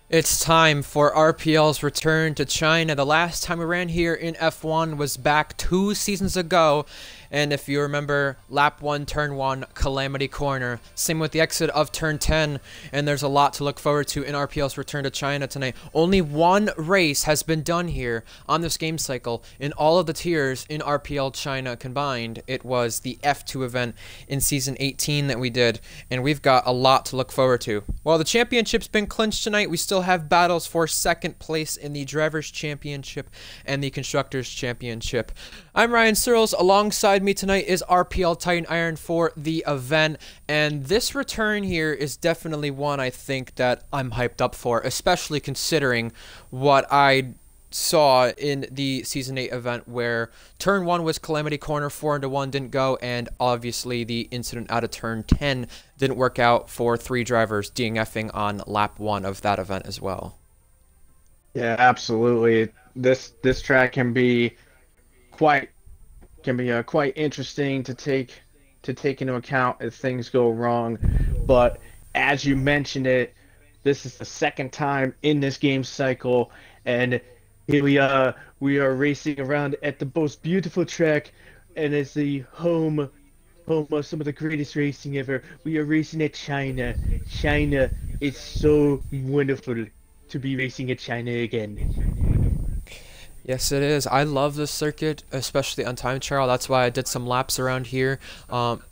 It's time for RPL's return to China. The last time we ran here in F1 was back 2 seasons ago. And if you remember, lap 1, turn 1, Calamity Corner. Same with the exit of turn 10. And there's a lot to look forward to in RPL's return to China tonight. Only one race has been done here on this game cycle in all of the tiers in RPL China combined. It was the F2 event in Season 18 that we did. And we've got a lot to look forward to. While the championship's been clinched tonight, we still have battles for second place in the Drivers' Championship and the Constructors' Championship. I'm Ryan Searles. Alongside me tonight is RPL Titan Iron for the event, and this return here is definitely one I think that I'm hyped up for, especially considering what I saw in the Season 8 event where Turn 1 was Calamity Corner, 4-1 didn't go, and obviously the incident out of Turn 10 didn't work out for 3 drivers DNFing on lap 1 of that event as well. Yeah, absolutely. This track can be quite interesting to take into account if things go wrong. But as you mentioned it, this is the second time in this game cycle, and here we are racing around at the most beautiful track, and it's the home of some of the greatest racing ever. We are racing at China. China is so wonderful to be racing at China again. Yes, it is. I love this circuit, especially on time trial. That's why I did some laps around here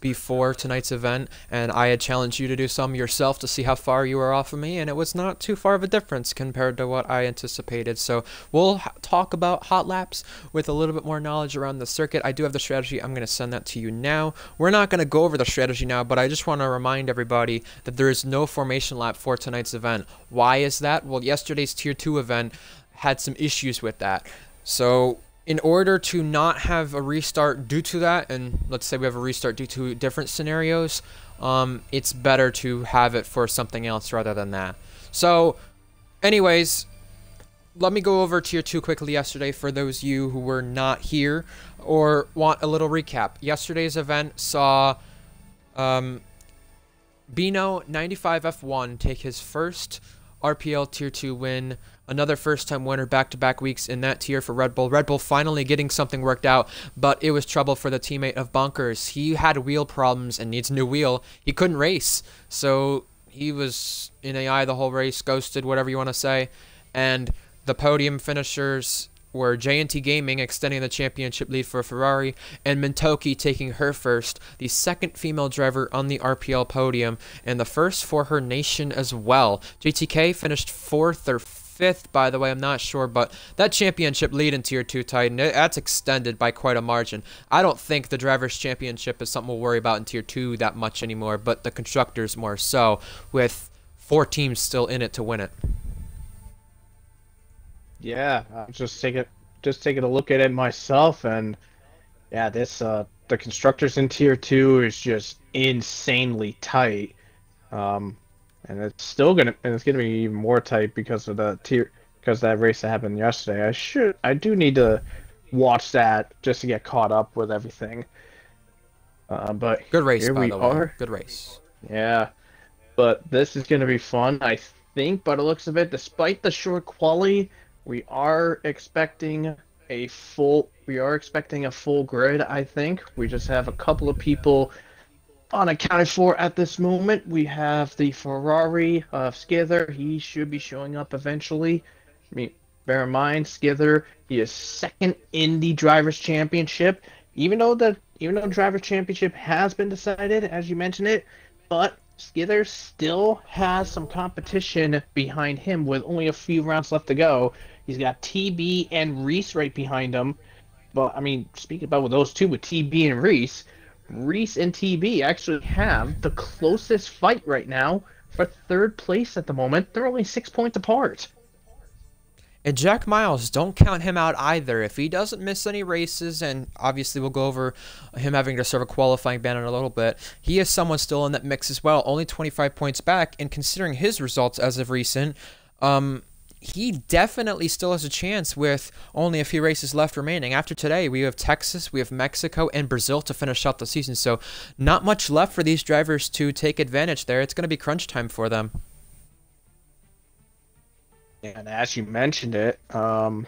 before tonight's event, and I had challenged you to do some yourself to see how far you were off of me, and it was not too far of a difference compared to what I anticipated. So we'll talk about hot laps with a little bit more knowledge around the circuit. I do have the strategy. I'm going to send that to you now. We're not going to go over the strategy now, but I just want to remind everybody that there is no formation lap for tonight's event. Why is that? Well, yesterday's Tier 2 event had some issues with that. So in order to not have a restart due to that, and let's say we have a restart due to different scenarios, it's better to have it for something else rather than that. So anyways, let me go over Tier 2 quickly yesterday for those of you who were not here or want a little recap. Yesterday's event saw Bino 95F1 take his first RPL Tier 2 win. Another first-time winner back-to-back weeks in that tier for Red Bull. Red Bull finally getting something worked out, but it was trouble for the teammate of Bunkers. He had wheel problems and needs a new wheel. He couldn't race, so he was in AI the whole race, ghosted, whatever you want to say. And the podium finishers were J&T Gaming extending the championship lead for Ferrari, and Mintoki taking her first, the second female driver on the RPL podium, and the first for her nation as well. JTK finished 4th or 5th, by the way, I'm not sure, but that championship lead in Tier 2 Titan, that's extended by quite a margin. I don't think the Drivers' Championship is something we'll worry about in Tier 2 that much anymore, but the Constructors more so, with 4 teams still in it to win it. Yeah, I'm just taking a look at it myself, and yeah, this the Constructors in Tier 2 is just insanely tight. And it's gonna be even more tight because of that race that happened yesterday. I do need to watch that just to get caught up with everything. But good race, here by we the way. are. Good race. Yeah, but this is gonna be fun, I think. By the looks of it, despite the short quali, we are expecting a full grid. I think we just have a couple of people unaccounted for at this moment. We have the Ferrari of Skither. He should be showing up eventually. I mean, bear in mind, Skither, he is second in the Drivers' Championship. Even though Drivers' Championship has been decided, as you mentioned it, but Skither still has some competition behind him with only a few rounds left to go. He's got TB and Reese right behind him. But, I mean, speaking about with those two, with TB and Reese and TB actually have the closest fight right now for 3rd place at the moment. They're only 6 points apart. And Jack Miles, don't count him out either. If he doesn't miss any races, and obviously we'll go over him having to serve a qualifying ban in a little bit, he is someone still in that mix as well, only 25 points back, and considering his results as of recent, he definitely still has a chance with only a few races left remaining. After today, we have Texas, we have Mexico, and Brazil to finish out the season. So not much left for these drivers to take advantage there. It's going to be crunch time for them. And as you mentioned it,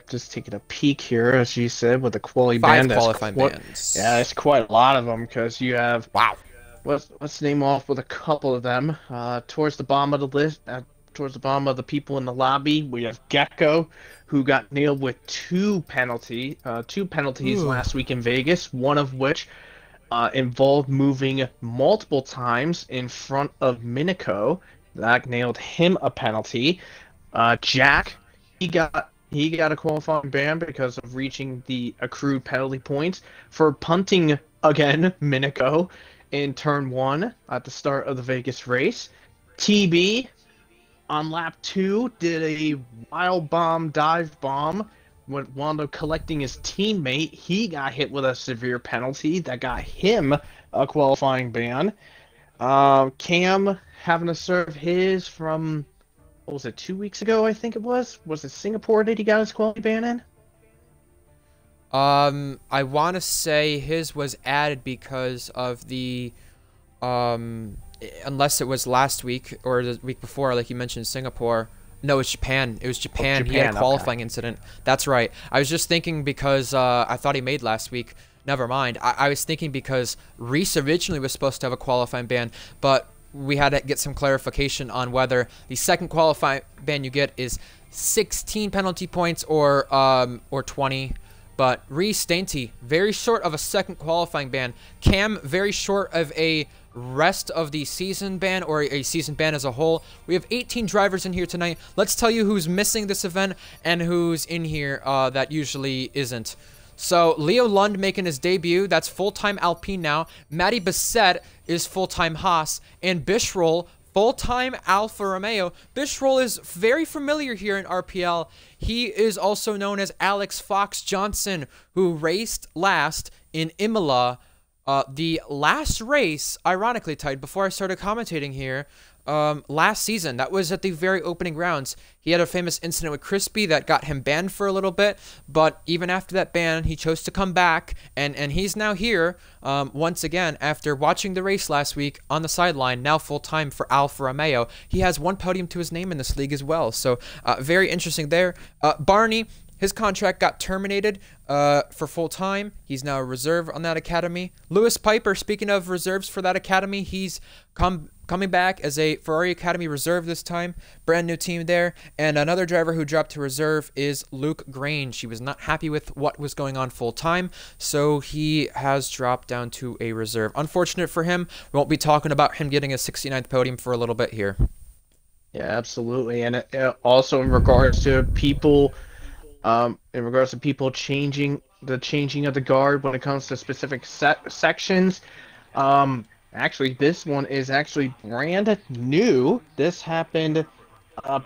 just taking a peek here, as you said, with the quality Five band, qualifying yeah, bands. it's quite a lot of them because you have Wow. let's name off with a couple of them. Towards the bottom of the list, towards the bottom of the people in the lobby, we have Gecko, who got nailed with two penalties Ooh. last week in Vegas. One of which involved moving multiple times in front of Minico. That nailed him a penalty. Jack, he got a qualifying ban because of reaching the accrued penalty points for punting again Minico in turn one at the start of the Vegas race. TB on lap two did a wild bomb dive bomb when wound up collecting his teammate. He got hit with a severe penalty that got him a qualifying ban. Cam having to serve his from, what was it, 2 weeks ago, I think it was? Was it Singapore that he got his quality ban in? I want to say his was added because of the, unless it was last week or the week before, like you mentioned, Singapore. No, it's Japan. It was Japan. He had a Japan, qualifying okay. incident. That's right. I was just thinking because I thought he made last week. Never mind. I was thinking because Reese originally was supposed to have a qualifying ban, but we had to get some clarification on whether the second qualifying ban you get is 16 penalty points or 20. But Reese Dainty, very short of a second qualifying ban. Cam, very short of a rest of the season ban or a season ban as a whole. We have 18 drivers in here tonight. Let's tell you who's missing this event and who's in here that usually isn't. So Leo Lund making his debut. That's full-time Alpine now. Matty Bissett is full-time Haas. And Bishrol, full-time Alfa Romeo. Bishrol is very familiar here in RPL. He is also known as Alex Fox Johnson, who raced last in Imola. The last race, ironically, Tide, before I started commentating here, last season. That was at the very opening rounds. He had a famous incident with Crispy that got him banned for a little bit, but even after that ban, he chose to come back, and he's now here once again after watching the race last week on the sideline, now full-time for Alfa Romeo. He has one podium to his name in this league as well, so very interesting there. Barney, his contract got terminated for full-time. He's now a reserve on that academy. Lewis Piper, speaking of reserves for that academy, he's coming back as a Ferrari Academy reserve this time. Brand new team there. And another driver who dropped to reserve is Luke Grange. He was not happy with what was going on full-time, so he has dropped down to a reserve. Unfortunate for him. We won't be talking about him getting a 69th podium for a little bit here. Yeah, absolutely. And also in regards to people, changing of the guard when it comes to specific sections, actually this one is actually brand new. This happened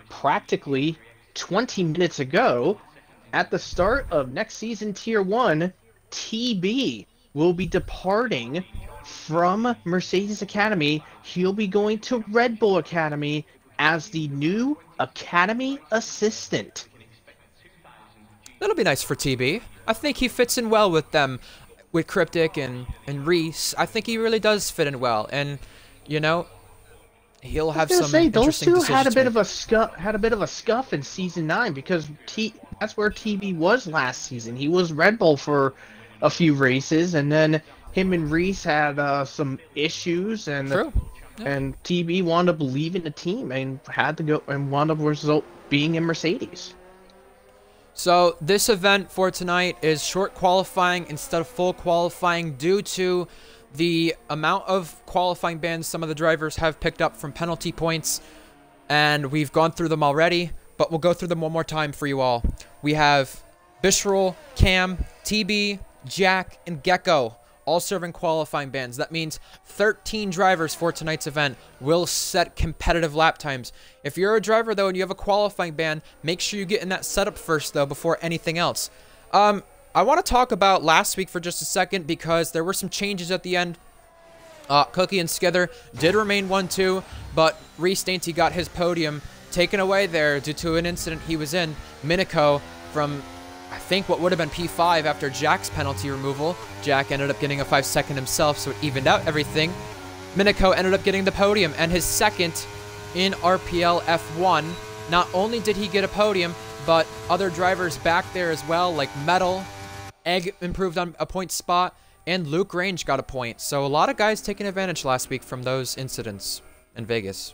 practically 20 minutes ago. At the start of next season Tier 1, TB will be departing from Mercedes Academy. He'll be going to Red Bull Academy as the new Academy Assistant. That'll be nice for TB. I think he fits in well with them, with Cryptic and Reese. I think he really does fit in well, and you know, he'll have some those interesting two decisions had a to bit make. of a scuff in season 9 because that's where TB was last season. He was Red Bull for a few races, and then him and Reese had some issues, and True. Yeah. and TB wound up leaving the team and had to go and wound up being in Mercedes. So this event for tonight is short qualifying instead of full qualifying due to the amount of qualifying bans some of the drivers have picked up from penalty points, and we've gone through them already, but we'll go through them one more time for you all. We have Bishrol, Cam, TB, Jack, and Gecko all serving qualifying bans. That means 13 drivers for tonight's event will set competitive lap times. If you're a driver, though, and you have a qualifying ban, make sure you get in that setup first, though, before anything else. I want to talk about last week for just a second because there were some changes at the end. Cookie and Skither did remain 1-2, but Reese Dainty got his podium taken away there due to an incident he was in. Minico from, I think, what would have been P5 after Jack's penalty removal. Jack ended up getting a 5-second himself, so it evened out everything. Minico ended up getting the podium and his second in RPL F1. not only did he get a podium, but other drivers back there as well, like Metal, Egg improved on a point spot, and Luke Range got a point. So a lot of guys taking advantage last week from those incidents in Vegas.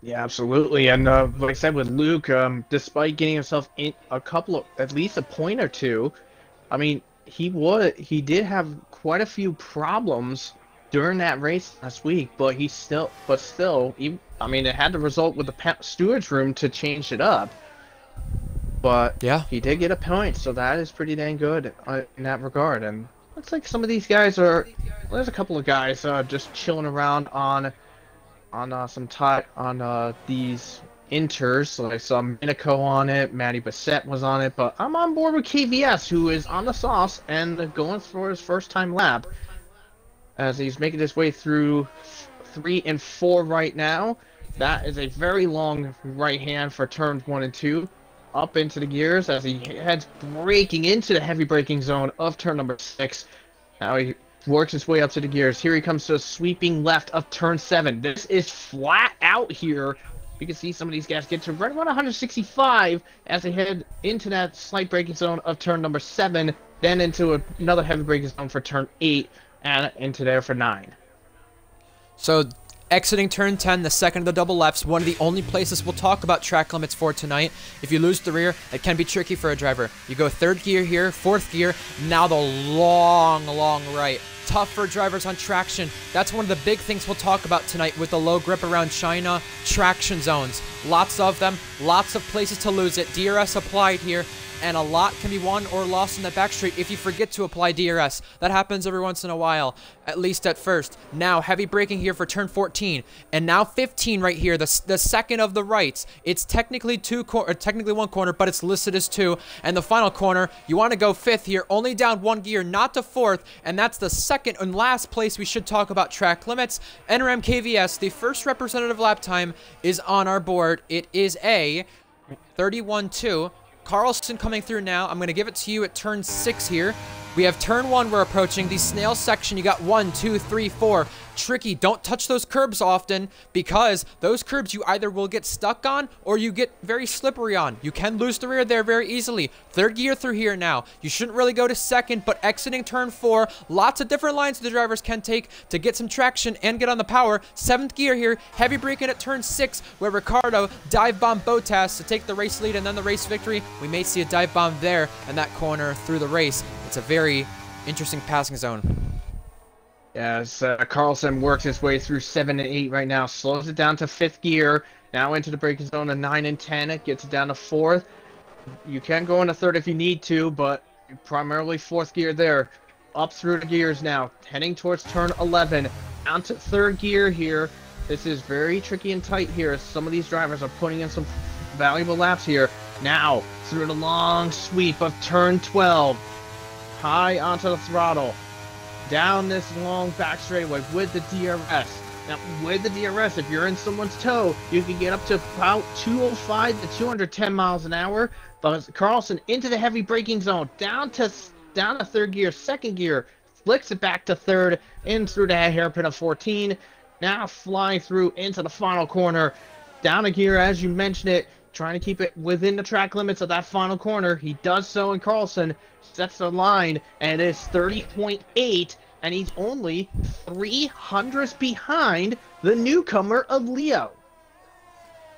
Yeah, absolutely. And like I said with Luke, despite getting himself in a couple of, at least a point or two, I mean, he did have quite a few problems during that race last week, but I mean, it had to result with the steward's room to change it up. But yeah, he did get a point, so that is pretty dang good in that regard. And looks like some of these guys are, there's a couple of guys just chilling around on these inters. So I saw Minico on it, Matty Bassett was on it, but I'm on board with KVS, who is on the sauce and going for his first time lap as he's making his way through 3 and 4 right now. That is a very long right hand for turns 1 and 2. Up into the gears as he heads braking into the heavy braking zone of turn number 6. Now he works his way up to the gears. Here he comes to a sweeping left of turn 7. This is flat out here. You can see some of these guys get to right around 165 as they head into that slight braking zone of turn number 7, then into another heavy braking zone for turn 8, and into there for 9. So exiting turn 10, the second of the double lefts, one of the only places we'll talk about track limits for tonight. If you lose the rear, it can be tricky for a driver. You go 3rd gear here, 4th gear, now the long right. Tough for drivers on traction. That's one of the big things we'll talk about tonight with the low grip around China. Traction zones. Lots of them, lots of places to lose it. DRS applied here, and a lot can be won or lost in the back straight if you forget to apply DRS. That happens every once in a while, at least at first. Now, heavy braking here for turn 14, and now 15 right here, the second of the rights. It's technically technically 1 corner, but it's listed as 2. And the final corner, you want to go 5th here, only down 1 gear, not to 4th, and that's the second and last place we should talk about track limits. NRM KVS, the first representative lap time is on our board. It is a 31.2. Carlson coming through now. I'm going to give it to you at turn 6 here. We have turn 1 we're approaching. The snail section, you got 1, 2, 3, 4. Tricky. Don't touch those curbs often because those curbs you either will get stuck on or you get very slippery on. You can lose the rear there very easily. 3rd gear through here now. You shouldn't really go to 2nd, but exiting turn 4, lots of different lines the drivers can take to get some traction and get on the power. 7th gear here, heavy braking at turn 6 where Ricardo dive bomb Bottas to take the race lead and then the race victory. We may see a dive bomb there in that corner through the race. It's a very interesting passing zone. As Carlson works his way through 7 and 8 right now, slows it down to 5th gear, now into the braking zone of 9 and 10, it gets it down to 4th. You can go into 3rd if you need to, but primarily 4th gear there. Up through the gears now, heading towards turn 11, down to 3rd gear here. This is very tricky and tight here, as some of these drivers are putting in some valuable laps here. Now, through the long sweep of turn 12, high onto the throttle. Down this long back straightaway with the DRS. Now, with the DRS, if you're in someone's toe, you can get up to about 205 to 210 miles an hour. But Carlson into the heavy braking zone, down to 3rd gear, 2nd gear, flicks it back to 3rd, in through the hairpin of 14. Now flying through into the final corner, down a gear as you mentioned it, trying to keep it within the track limits of that final corner. He does so, and Carlson sets the line, and it's 30.8, and he's only 300ths behind the newcomer of Leo.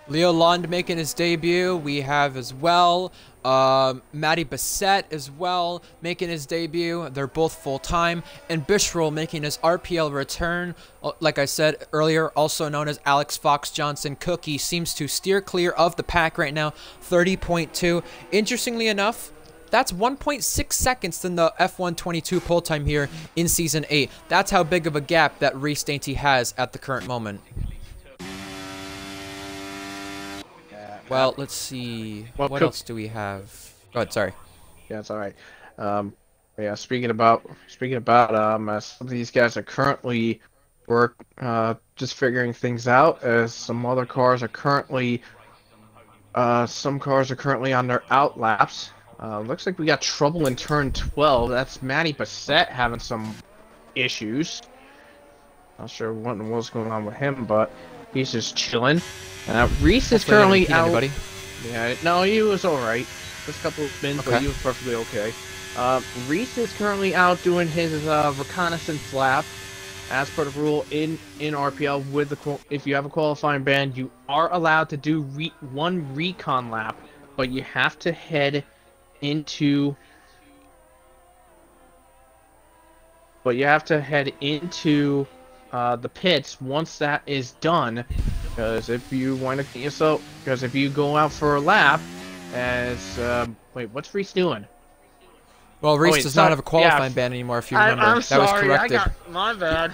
Leo Lund making his debut. We have as well Matty Bassett as well making his debut. They're both full-time. And Bishrol making his RPL return. Like I said earlier, also known as Alex Fox Johnson. Cookie seems to steer clear of the pack right now, 30.2. Interestingly enough, that's 1.6 seconds than the F122 pole time here in Season 8. That's how big of a gap that Reese Dainty has at the current moment. Well, let's see. What else do we have? Go ahead, sorry. Yeah, it's all right. Yeah, speaking about some of these guys are currently just figuring things out, as some other cars are currently some cars are currently on their out laps. Looks like we got trouble in turn 12. That's Matty Bassett having some issues. Not sure what was going on with him, but He's just chilling. Reese is Hopefully I didn't currently impede out. anybody. Yeah, no, he was all right. Just a couple of spins, but Okay. he was perfectly okay. Reese is currently out doing his reconnaissance lap. As per the rule in RPL, with if you have a qualifying band, you are allowed to do one recon lap, but you have to head into. But you have to head into the pits once that is done, because if you want to, because if you go out for a lap, as wait, what's Reese doing? Well, Reese wait, does sorry. not have a qualifying ban anymore, if you remember. I'm That was sorry. corrected. My bad.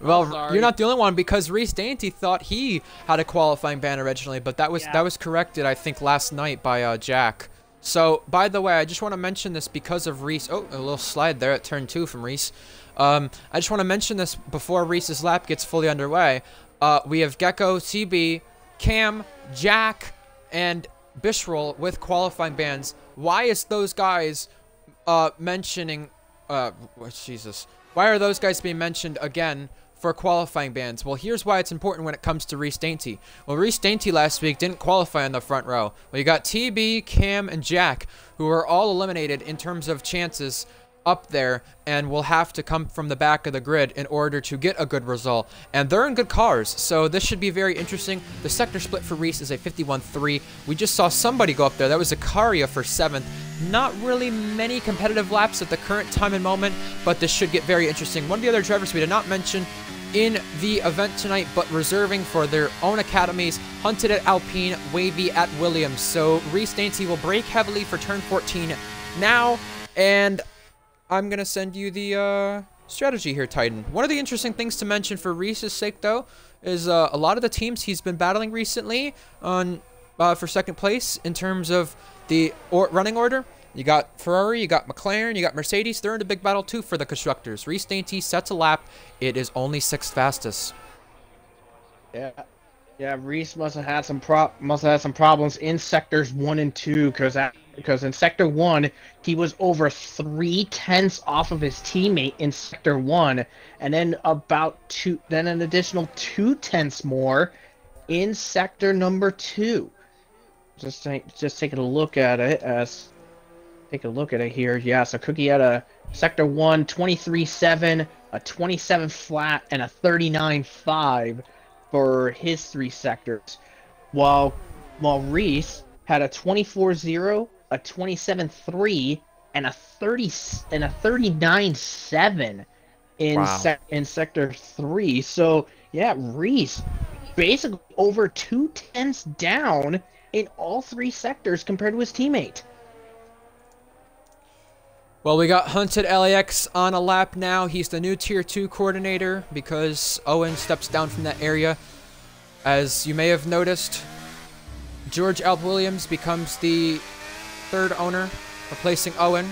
Well, you're not the only one, because Reese Dainty thought he had a qualifying ban originally, but that was corrected, I think, last night by Jack. So, by the way, I just want to mention this because of Reese. Oh, a little slide there at turn 2 from Reese. I just want to mention this before Reese's lap gets fully underway. We have Gecko, CB, Cam, Jack, and Bishrol with qualifying bans. Why is those guys mentioning... Jesus. Why are those guys being mentioned again for qualifying bans? Well, here's why it's important when it comes to Reese Dainty. Well, Reese Dainty last week didn't qualify in the front row. Well, you got TB, Cam, and Jack, who are all eliminated in terms of chances up there, and will have to come from the back of the grid in order to get a good result. And they're in good cars, so this should be very interesting. The sector split for Reese is a 51-3. We just saw somebody go up there. That was Zakaria for 7th. Not really many competitive laps at the current time and moment, but this should get very interesting. One of the other drivers we did not mention in the event tonight, but reserving for their own academies, Hunted at Alpine, Wavy at Williams. So Reese Dainty will brake heavily for turn 14 now, and I'm going to send you the strategy here, Titan. One of the interesting things to mention for Reese's sake, though, is a lot of the teams he's been battling recently on for second place in terms of the running order. You got Ferrari, you got McLaren, you got Mercedes. They're in a big battle, too, for the constructors. Reese Dainty sets a lap. It is only 6th fastest. Yeah, Reese must have had some problems in sectors 1 and 2, because in sector 1 he was over 3/10 off of his teammate in sector 1, and then an additional 2/10 more in sector number 2. Just taking a look at it here. Yeah, so Cookie had a sector 1 23.7, a 27 flat, and a 39.5 for his 3 sectors, while Reese had a 24.0, a 27.3, and a 39.7 in sector 3. So yeah, Reese basically over 2/10 down in all 3 sectors compared to his teammate. Well, we got Hunted LAX on a lap now. He's the new Tier 2 coordinator because Owen steps down from that area. As you may have noticed, George Alp Williams becomes the 3rd owner, replacing Owen.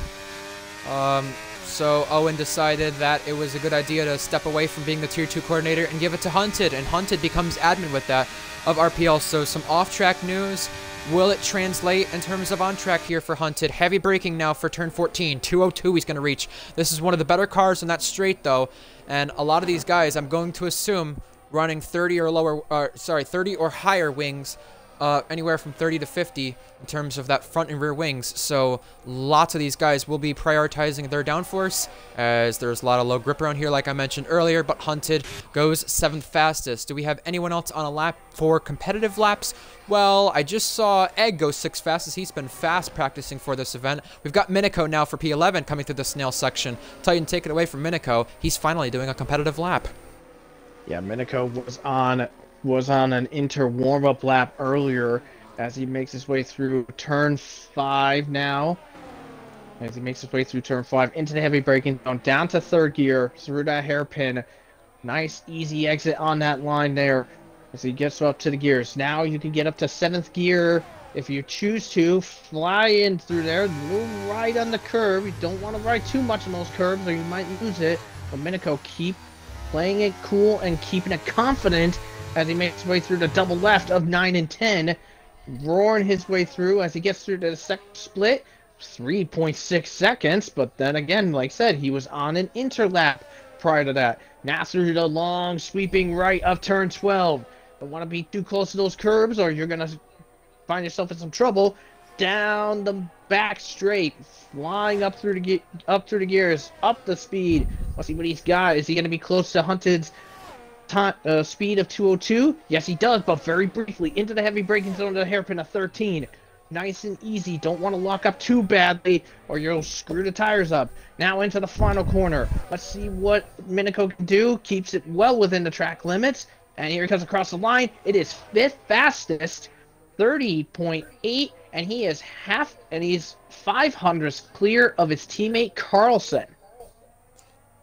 So Owen decided that it was a good idea to step away from being the Tier 2 coordinator and give it to Hunted, and Hunted becomes admin with that of RPL. So some off-track news. Will it translate in terms of on-track here for Hunted? Heavy braking now for turn 14. 202 he's going to reach. This is one of the better cars in that straight, though. And a lot of these guys, I'm going to assume, running 30 or higher wings, anywhere from 30 to 50 in terms of that front and rear wings. So lots of these guys will be prioritizing their downforce, as there's a lot of low grip around here, like I mentioned earlier, but Hunted goes 7th fastest. Do we have anyone else on a lap for competitive laps? Well, I just saw Egg go 6th fastest. He's been fast practicing for this event. We've got Minico now for P11 coming through the snail section. Titan, take it away from Minico. He's finally doing a competitive lap. Yeah, Minico was on an inter warm-up lap earlier, as he makes his way through turn 5 now. As he makes his way through turn 5 into the heavy braking zone, down to 3rd gear, through that hairpin. Nice, easy exit on that line there as he gets up to the gears. Now you can get up to 7th gear if you choose to. Fly in through there, move right on the curve. You don't want to ride too much on those curves or you might lose it. But Minico keep playing it cool and keeping it confident as he makes his way through the double left of 9 and 10, roaring his way through as he gets through to the second split, 3.6 seconds, but then again, like I said, he was on an interlap prior to that. Now through the long sweeping right of turn 12, Don't want to be too close to those curbs, or you're gonna find yourself in some trouble. Down the back straight, flying up through the gears, up the speed. Let's see what he's got. Is he gonna be close to Hunted's speed of 202? Yes, he does, but very briefly into the heavy braking zone to the hairpin of 13. Nice and easy. Don't want to lock up too badly, or you'll screw the tires up. Now into the final corner. Let's see what Minico can do. Keeps it well within the track limits. And here he comes across the line. It is 5th fastest, 30.8, and he's 500ths clear of his teammate Carlson.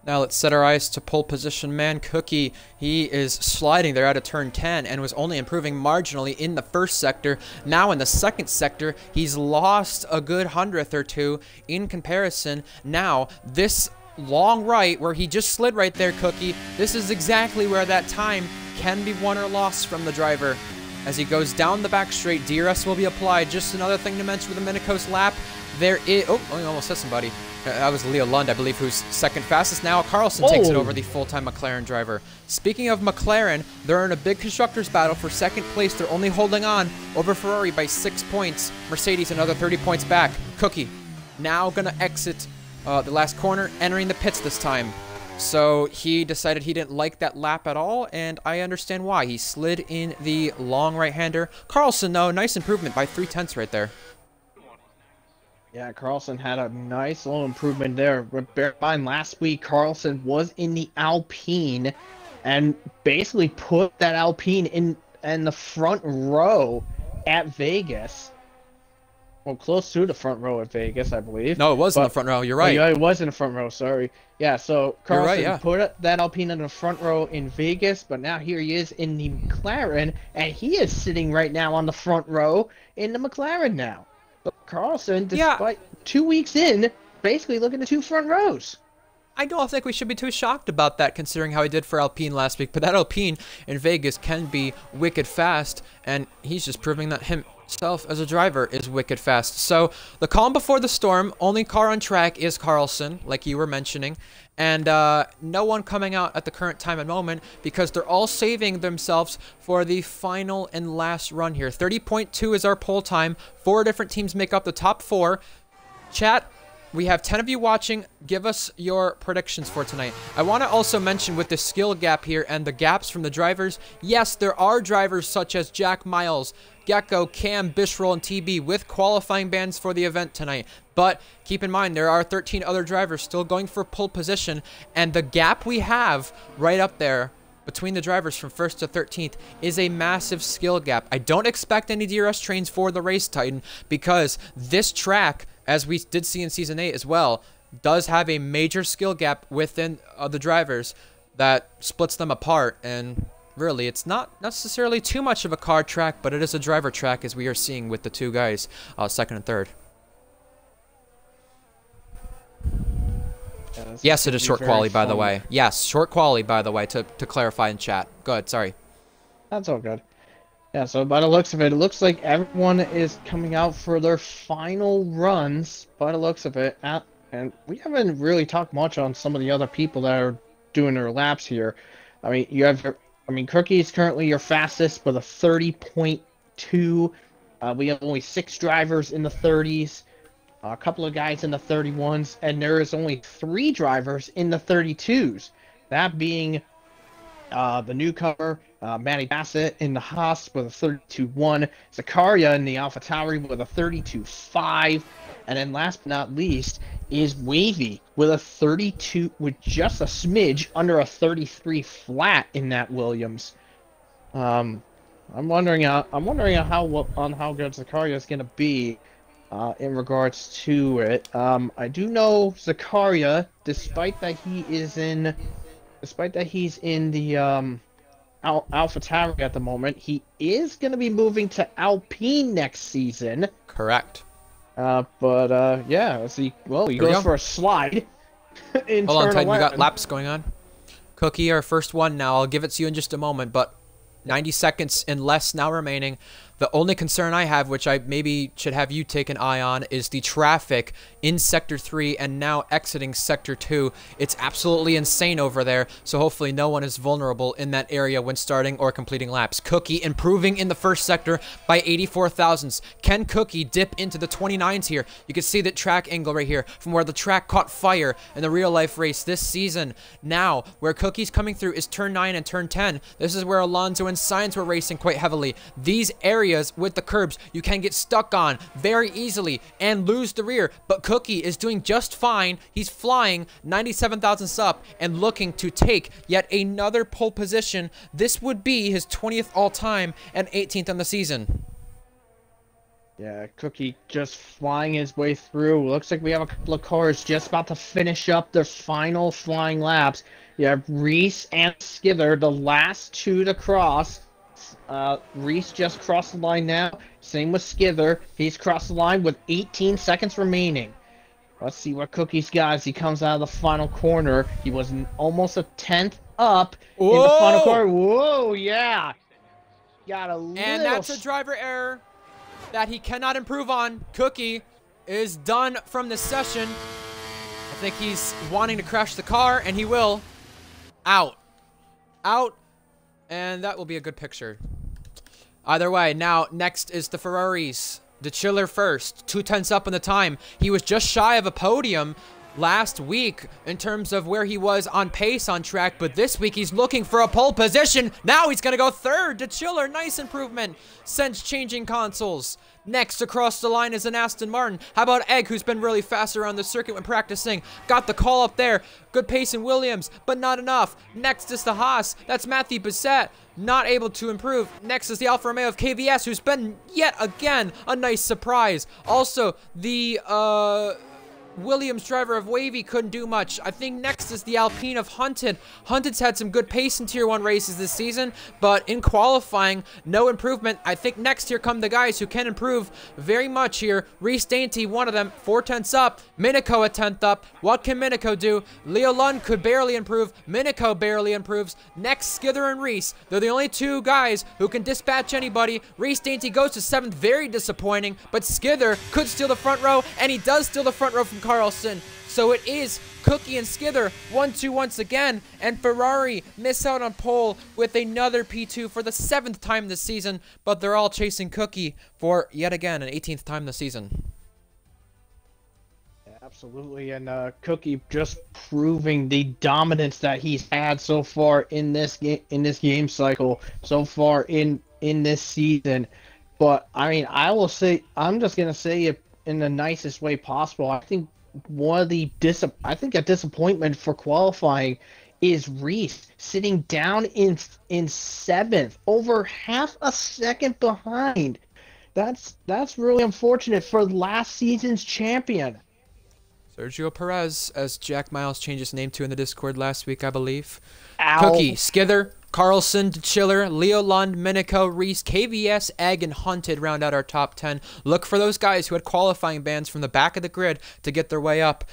Now let's set our eyes to pole position man Cookie. He is sliding there out of turn 10 and was only improving marginally in the first sector. Now in the second sector, he's lost a good 100th or two in comparison. Now this long right where he just slid right there, Cookie, this is exactly where that time can be won or lost from the driver. As he goes down the back straight, DRS will be applied. Just another thing to mention with the Minico's lap, there is... Oh, I almost hit somebody. That was Leo Lund, I believe, who's second fastest. Now Carlson takes it over, the full-time McLaren driver. Speaking of McLaren, they're in a big constructors battle for second place. They're only holding on over Ferrari by 6 points. Mercedes another 30 points back. Cookie now gonna exit the last corner, entering the pits this time. So he decided he didn't like that lap at all, and I understand why. He slid in the long right-hander. Carlson, though, nice improvement by 3/10 right there. Yeah, Carlson had a nice little improvement there. But bear in mind, last week, Carlson was in the Alpine and basically put that Alpine in the front row at Vegas. Well, close to the front row at Vegas, I believe. No, it was in the front row. You're right. Oh, yeah, it was in the front row. Sorry. Yeah, so Carlson right, put that Alpine in the front row in Vegas, but now here he is in the McLaren, and he is sitting right now on the front row in the McLaren now. But Carlson, despite 2 weeks in, basically looking at 2 front rows. I don't think we should be too shocked about that, considering how he did for Alpine last week. But that Alpine in Vegas can be wicked fast, and he's just proving that himself as a driver is wicked fast. So the calm before the storm, only car on track is Carlson, like you were mentioning, and no one coming out at the current time and moment because they're all saving themselves for the final and last run here. 30.2 is our pole time. 4 different teams make up the top 4. Chat, we have 10 of you watching. Give us your predictions for tonight. I want to also mention with the skill gap here and the gaps from the drivers, yes, there are drivers such as Jack Miles, Gecko, Cam, Bishroll, and TB with qualifying bans for the event tonight. But keep in mind, there are 13 other drivers still going for pole position, and the gap we have right up there between the drivers from 1st to 13th is a massive skill gap. I don't expect any DRS trains for the Race Titan because this track, as we did see in Season 8 as well, does have a major skill gap within the drivers that splits them apart. And really, it's not necessarily too much of a car track, but it is a driver track, as we are seeing with the 2 guys, 2nd and 3rd. Yeah, yes, it is short quali, by the way. Yes, short quali, by the way, to clarify in chat. Go ahead, sorry. That's all good. Yeah, so by the looks of it, it looks like everyone is coming out for their final runs, by the looks of it. And we haven't really talked much on some of the other people that are doing their laps here. I mean, Cookie is currently your fastest with a 30.2. We have only 6 drivers in the 30s. A couple of guys in the 31s, and there is only 3 drivers in the 32s. That being the newcomer, Matty Bassett in the Haas with a 32.1, Zakaria in the AlphaTauri with a 32.5, and then last but not least is Wavy with a 32, with just a smidge under a 33 flat in that Williams. I'm wondering how good Zakaria is going to be. In regards to it, I do know Zakaria, despite that he's in the AlphaTauri at the moment, he is going to be moving to Alpine next season. Correct. Yeah, he goes for a slide. Hold on, Titan, we got laps going on. Cookie, our first one now. I'll give it to you in just a moment, but 90 seconds and less now remaining. The only concern I have, which I maybe should have you take an eye on, is the traffic in Sector 3 and now exiting Sector 2. It's absolutely insane over there, so hopefully no one is vulnerable in that area when starting or completing laps. Cookie improving in the first sector by 84 thousandths. Can Cookie dip into the 29s here? You can see that track angle right here from where the track caught fire in the real-life race this season. Now, where Cookie's coming through is turn 9 and turn 10. This is where Alonso and Sainz were racing quite heavily. These areas with the curbs you can get stuck on very easily and lose the rear, but Cookie is doing just fine. He's flying 97 thousandths up and looking to take yet another pole position. This would be his 20th all-time and 18th on the season. Yeah, Cookie just flying his way through. Looks like we have a couple of cars just about to finish up their final flying laps. You have Reese and Skither, the last two to cross. Reese just crossed the line now. Same with Skither. He's crossed the line with 18 seconds remaining. Let's see what Cookie's got as he comes out of the final corner. He was almost a 10th up in the final corner. Whoa, yeah. Got a little... And that's a driver error that he cannot improve on. Cookie is done from this session. I think he's wanting to crash the car, and he will. Out. Out. And that will be a good picture. Either way, now next is the Ferraris. De Chiller first, 2/10 up in the time. He was just shy of a podium last week in terms of where he was on pace on track, but this week he's looking for a pole position. Now he's gonna go third. De Chiller, nice improvement since changing consoles. Next across the line is an Aston Martin. How about Egg, who's been really fast around the circuit when practicing? Got the call up there. Good pace in Williams, but not enough. Next is the Haas. That's Matthew Bissett. Not able to improve. Next is the Alfa Romeo of KVS, who's been yet again a nice surprise. Also, the Williams driver of Wavy couldn't do much. I think next is the Alpine of Hunted. Hunted's had some good pace in Tier 1 races this season, but in qualifying, no improvement. I think next here come the guys who can improve very much here. Reese Dainty, one of them, 4/10 up. Minico a 10th up. What can Minico do? Leo Lund could barely improve. Minico barely improves. Next, Skither and Reese. They're the only two guys who can dispatch anybody. Reese Dainty goes to 7th, very disappointing, but Skither could steal the front row, and he does steal the front row from Carlson. So it is Cookie and Skither 1-2 once again, and Ferrari miss out on pole with another P2 for the 7th time this season, but they're all chasing Cookie for yet again an 18th time this season. Yeah, absolutely, and Cookie just proving the dominance that he's had so far in this game cycle, so far in this season. But I mean, I'm just gonna say it in the nicest way possible. I think a disappointment for qualifying is Reese sitting down in 7th, over half a second behind. That's really unfortunate for last season's champion. Sergio Perez, as Jack Miles changed his name to in the Discord last week, I believe. Ow. Cookie, Skither, Carlson, De Chiller, Leo Lund, Minico, Reese, KVS, Egg, and Hunted round out our top 10. Look for those guys who had qualifying bans from the back of the grid to get their way up.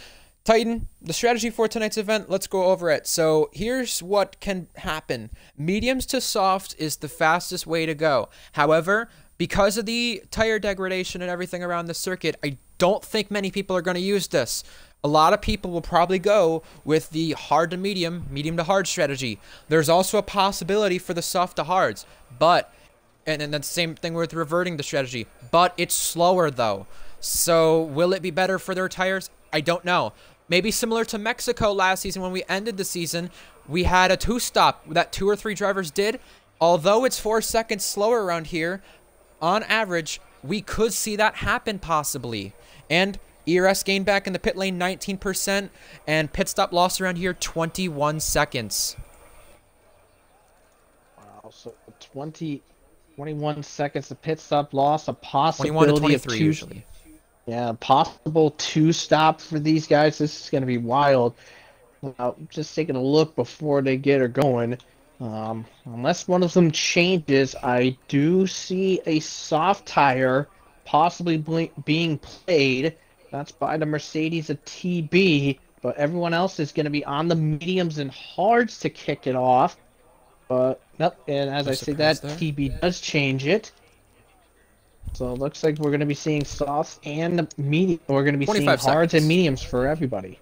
Titan, the strategy for tonight's event, let's go over it. So here's what can happen. Mediums to soft is the fastest way to go. However, because of the tire degradation and everything around the circuit, I don't think many people are going to use this. A lot of people will probably go with the hard to medium, medium to hard strategy. There's also a possibility for the soft to hards, but, and then the same thing with reverting the strategy, but it's slower though. So will it be better for their tires? I don't know. Maybe similar to Mexico last season when we ended the season, we had a 2-stop that 2 or 3 drivers did. Although it's 4 seconds slower around here, on average, we could see that happen possibly. And ERS gained back in the pit lane 19%, and pit stop loss around here 21 seconds. Wow, so 21 seconds of pit stop loss, a possibility 21 to 23 of 2, usually. Yeah, possible 2-stop for these guys. This is going to be wild. Just taking a look before they get her going. Unless one of them changes, I do see a soft tire possibly being played. That's by the Mercedes of TB, but everyone else is going to be on the mediums and hards to kick it off. But, nope, and as I say that, TB does change it. So it looks like we're going to be seeing softs and medium. We're going to be seeing 25 hards and seconds. mediums for everybody.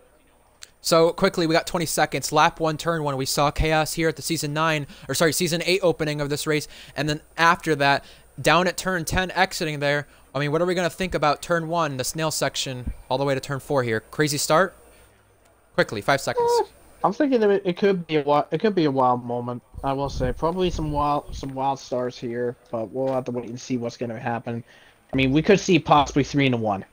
So quickly, we got 20 seconds. Lap 1, turn 1. We saw chaos here at the season 8 opening of this race. And then after that, down at turn 10, exiting there. I mean, what are we going to think about turn 1, the snail section, all the way to turn 4 here? Crazy start? Quickly, 5 seconds. I'm thinking it could be a wild moment. I will say probably some wild starts here, but we'll have to wait and see what's going to happen. I mean, we could see possibly 3-1.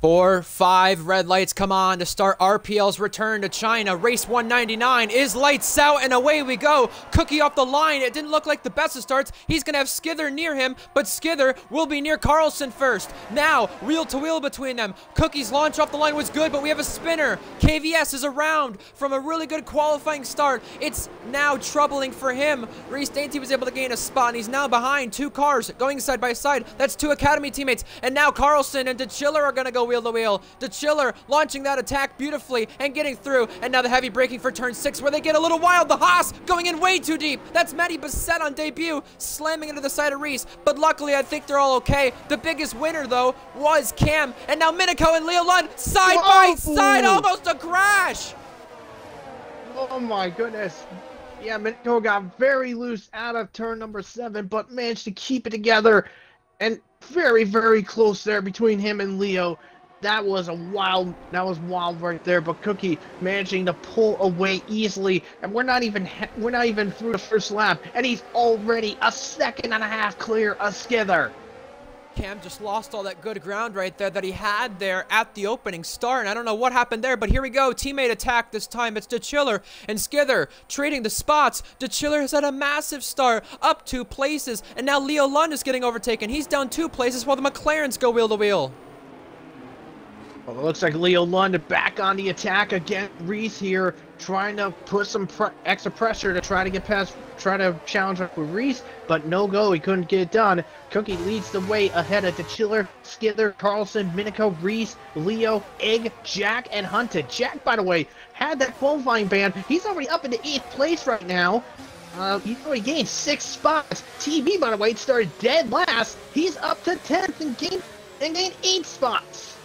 4, 5, red lights come on to start RPL's return to China. Race 199 is lights out, and away we go. Cookie off the line. It didn't look like the best of starts. He's going to have Skither near him, but Skither will be near Carlson first. Now, wheel to wheel between them. Cookie's launch off the line was good, but we have a spinner. KVS is around from a really good qualifying start. It's now troubling for him. Reese Dainty was able to gain a spot, and he's now behind 2 cars going side by side. That's 2 Academy teammates, and now Carlson and DeChiller are going to go wheel to wheel. DeChiller launching that attack beautifully and getting through, and now the heavy braking for turn 6 where they get a little wild. The Haas going in way too deep. That's Matty Bissett on debut, slamming into the side of Reese, but luckily I think they're all okay. The biggest winner though was Cam, and now Minico and Leo Lund side by side, almost a crash. Oh my goodness. Yeah, Minico got very loose out of turn number 7, but managed to keep it together. And very, very close there between him and Leo. That was wild right there. But Cookie managing to pull away easily, and we're not even through the first lap, and he's already a 1.5 seconds clear of Skither. Cam just lost all that good ground right there that he had there at the opening start, and I don't know what happened there, but here we go. Teammate attack this time. It's DeChiller and Skither trading the spots. DeChiller has had a massive start, up 2 places, and now Leo Lund is getting overtaken. He's down 2 places while the McLarens go wheel to wheel. Well, it looks like Leo Lund back on the attack again. Reese here trying to put some extra pressure to try to get past, try to challenge up with Reese, but no go. He couldn't get it done. Cookie leads the way ahead of DeChiller, Skither, Carlson, Minico, Reese, Leo, Egg, Jack, and Hunted. Jack, by the way, had that qualifying ban. He's already up into 8th place right now. He's already gained 6 spots. TB, by the way, started dead last. He's up to 10th and gained 8 spots.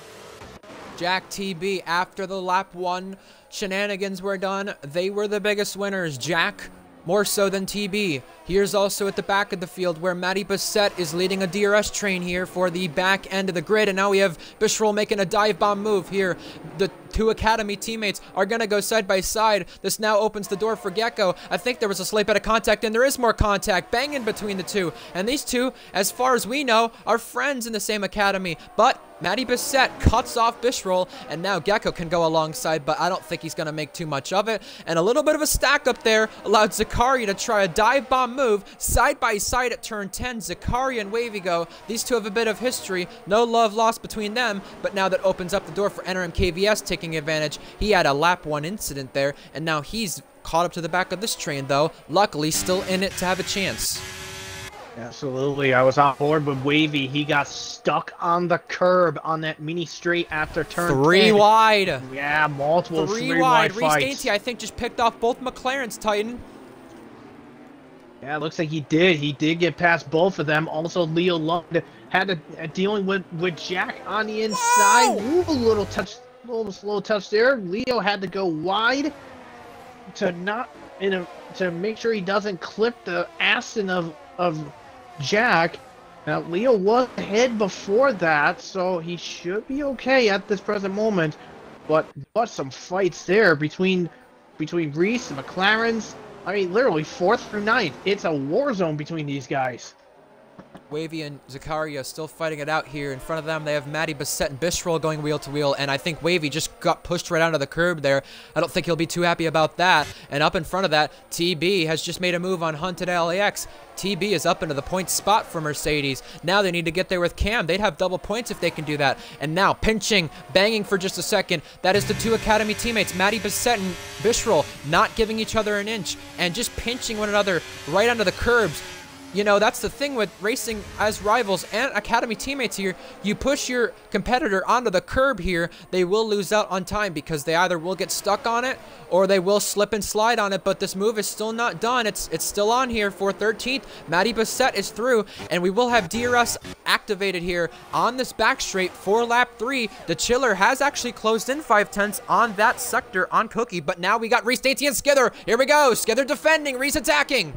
Jack TB, after the lap 1 shenanigans were done, they were the biggest winners. Jack, more so than TB. Here's also at the back of the field where Matty Bissett is leading a DRS train here for the back end of the grid, and now we have Bishrol making a dive bomb move here. The 2 Academy teammates are going to go side by side. This now opens the door for Gecko. I think there was a slight bit of contact, and there is more contact banging between the 2. And these 2, as far as we know, are friends in the same academy. But Matty Bissett cuts off Bishrol, and now Gecko can go alongside, but I don't think he's going to make too much of it. And a little bit of a stack up there allowed Zakaria to try a dive bomb move side by side at turn 10. Zakaria and Wavy go. These 2 have a bit of history. No love lost between them, but now that opens up the door for NRM KVS taking advantage. He had a lap 1 incident there, and now he's caught up to the back of this train, though. Luckily, still in it to have a chance. Absolutely. I was on board with Wavy. He got stuck on the curb on that mini straight after turn 3 10. wide. Yeah, multiple 3 wide. Reese fights. Dainty, I think, just picked off both McLarens, Titan. Yeah, it looks like he did. He did get past both of them. Also, Leo Lund had dealing with Jack on the inside. Ooh, a little slow touch there. Leo had to go wide to make sure he doesn't clip the Aston of Jack. Now, Leo was ahead before that, so he should be okay at this present moment. But what some fights there between Reese and McLarens. I mean, literally 4th through 9th. It's a war zone between these guys. Wavy and Zakaria still fighting it out here. In front of them, they have Matty Bissett and Bishrol going wheel to wheel, and I think Wavy just got pushed right onto the curb there. I don't think he'll be too happy about that. And up in front of that, TB has just made a move on Hunted LAX. TB is up into the point spot for Mercedes. Now they need to get there with Cam. They'd have double points if they can do that. And now pinching, banging for just a second. That is the 2 Academy teammates, Matty Bissett and Bishrol, not giving each other an inch and just pinching one another right onto the curbs. you know, that's the thing with racing as rivals and academy teammates here. You push your competitor onto the curb here, they will lose out on time because they either will get stuck on it or they will slip and slide on it. But this move is still not done. It's still on here for 13th. Matty Bissett is through, and we will have DRS activated here on this back straight for lap 3. The Chiller has actually closed in 5/10 on that sector on Cookie, but now we got Reese Dainty and Skither. Here we go. Skither defending, Reese attacking.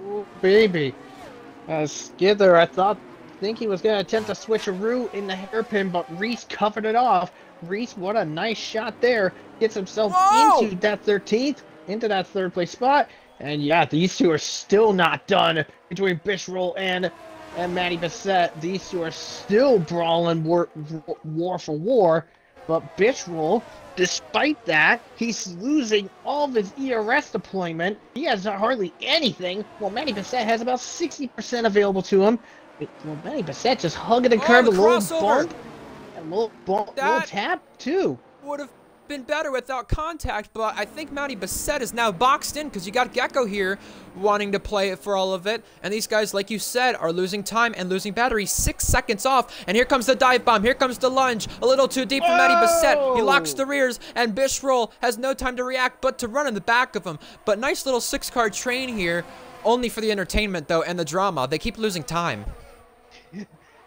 Ooh, baby. Skither, think he was going to attempt a switcheroo in the hairpin, but Reese covered it off. Reese, what a nice shot there. Gets himself into that 13th, into that 3rd place spot. And yeah, these two are still not done between Bishroll and Matty Bissett. These two are still brawling war for war. But Bishroll, despite that, he's losing all of his ERS deployment. He has hardly anything. Well, Matty Bissett has about 60% available to him. Well, Matty Bissett just hugging the curb, a little bump, a little tap too. Would have been better without contact, but I think Matty Bissett is now boxed in because you got Gecko here wanting to play it for all of it, and these guys, like you said, are losing time and losing battery. 6 seconds off, and here comes the dive bomb, here comes the lunge, a little too deep for Matty Bissett. He locks the rears, and Bishroll has no time to react but to run in the back of him. But nice little 6-car train here, only for the entertainment though and the drama. They keep losing time.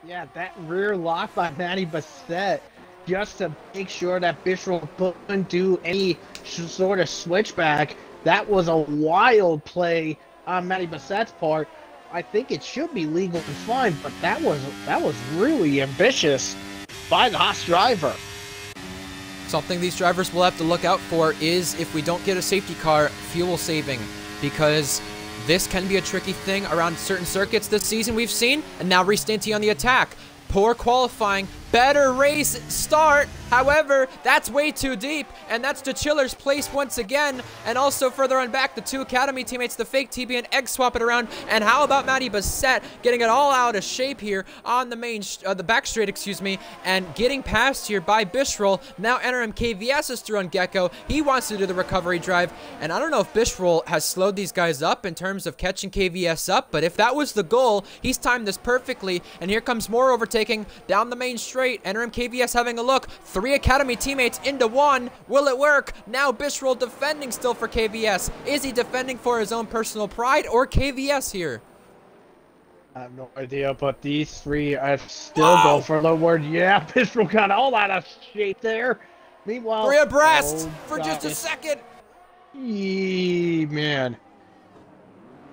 Yeah, that rear lock by Matty Bissett, just to make sure that Bishroll couldn't do any sort of switchback. That was a wild play on Matty Bissett's part. I think it should be legal and fine, but that was really ambitious by the Haas driver. Something these drivers will have to look out for is, if we don't get a safety car, fuel saving, because this can be a tricky thing around certain circuits this season we've seen. And now Reese Dainty on the attack. Poor qualifying, better race start. However, that's way too deep, and that's the Chiller's place once again. And also further on back, the 2 academy teammates, the fake TB and Egg, swap it around. And how about Matty Bissett getting it all out of shape here on the main, the back straight, excuse me, and getting passed here by Bishroll. Now NRM KVS is through on Gecko. He wants to do the recovery drive, and I don't know if Bishroll has slowed these guys up in terms of catching KVS up, but if that was the goal, he's timed this perfectly. And here comes more overtaking down the main straight. NRM KVS having a look. 3 academy teammates into 1. Will it work? Now Bishroll defending still for KVS. Is he defending for his own personal pride or KVS here? I have no idea, but these 3 are still going for the word. Yeah, Bishroll got all out of shape there. Meanwhile, 3 abreast for just a second. Man.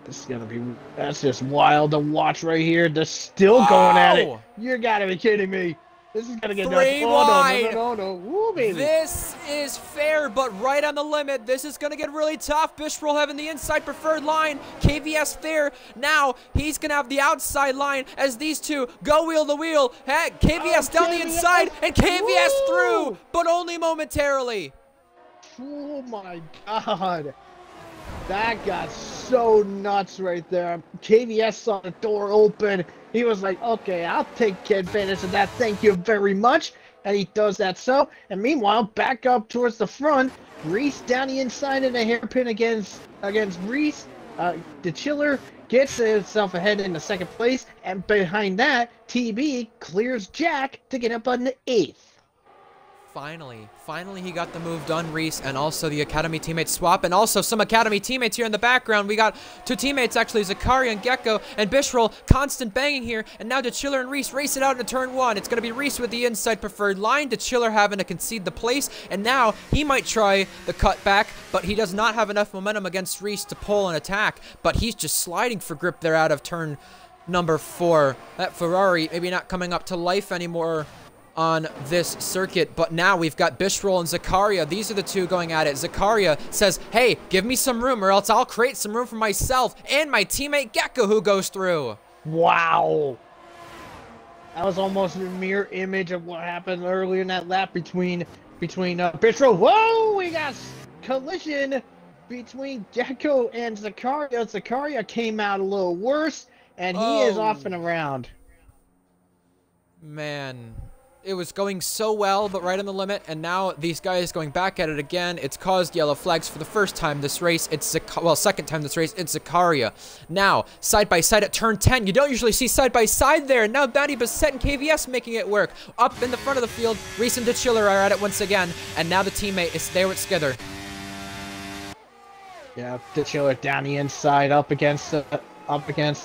This is gonna be, that's just wild to watch right here. They're still going at it. You gotta be kidding me. This is gonna get 3 wide. No. Woo, baby. This is fair, but right on the limit. This is gonna get really tough. Bishroll having the inside preferred line. KVS there. Now he's gonna have the outside line as these 2 go wheel to wheel. Hey, KVS down the inside, and KVS through, but only momentarily. Oh my God. That got so nuts right there. KVS saw the door open. He was like, okay, I'll take advantage of that. Thank you very much. And he does that so. And meanwhile, back up towards the front. Reese down the inside in the hairpin against Reese. The Chiller gets himself ahead in the 2nd place. And behind that, TB clears Jack to get up on the 8th. Finally he got the move done, Reese, and also the academy teammates swap, and also some academy teammates here in the background. We got 2 teammates actually, Zakaria and Gecko, and Bishroll constant banging here, and now DeChiller and Reese race it out into turn 1. It's going to be Reese with the inside preferred line, DeChiller having to concede the place, and now he might try the cutback, but he does not have enough momentum against Reese to pull an attack, but he's just sliding for grip there out of turn number 4. That Ferrari maybe not coming up to life anymore on this circuit, but now we've got Bishroll and Zakaria. These are the 2 going at it. Zakaria says, hey, give me some room or else I'll create some room for myself and my teammate Gecko, who goes through. Wow. That was almost a mirror image of what happened earlier in that lap between Bishroll. Whoa, we got collision between Gecko and Zakaria. Zakaria came out a little worse, and he is off and around. Man. it was going so well, but right on the limit, and now these guys going back at it again. It's caused yellow flags for the first time this race. It's second time this race. It's Zakaria. Now, side by side at turn 10. You don't usually see side by side there. Now, Matty Bissett and KVS making it work. Up in the front of the field, Reese and DeChiller are at it once again, and now the teammate is there with Skither. Yeah, DeChiller down the inside, up against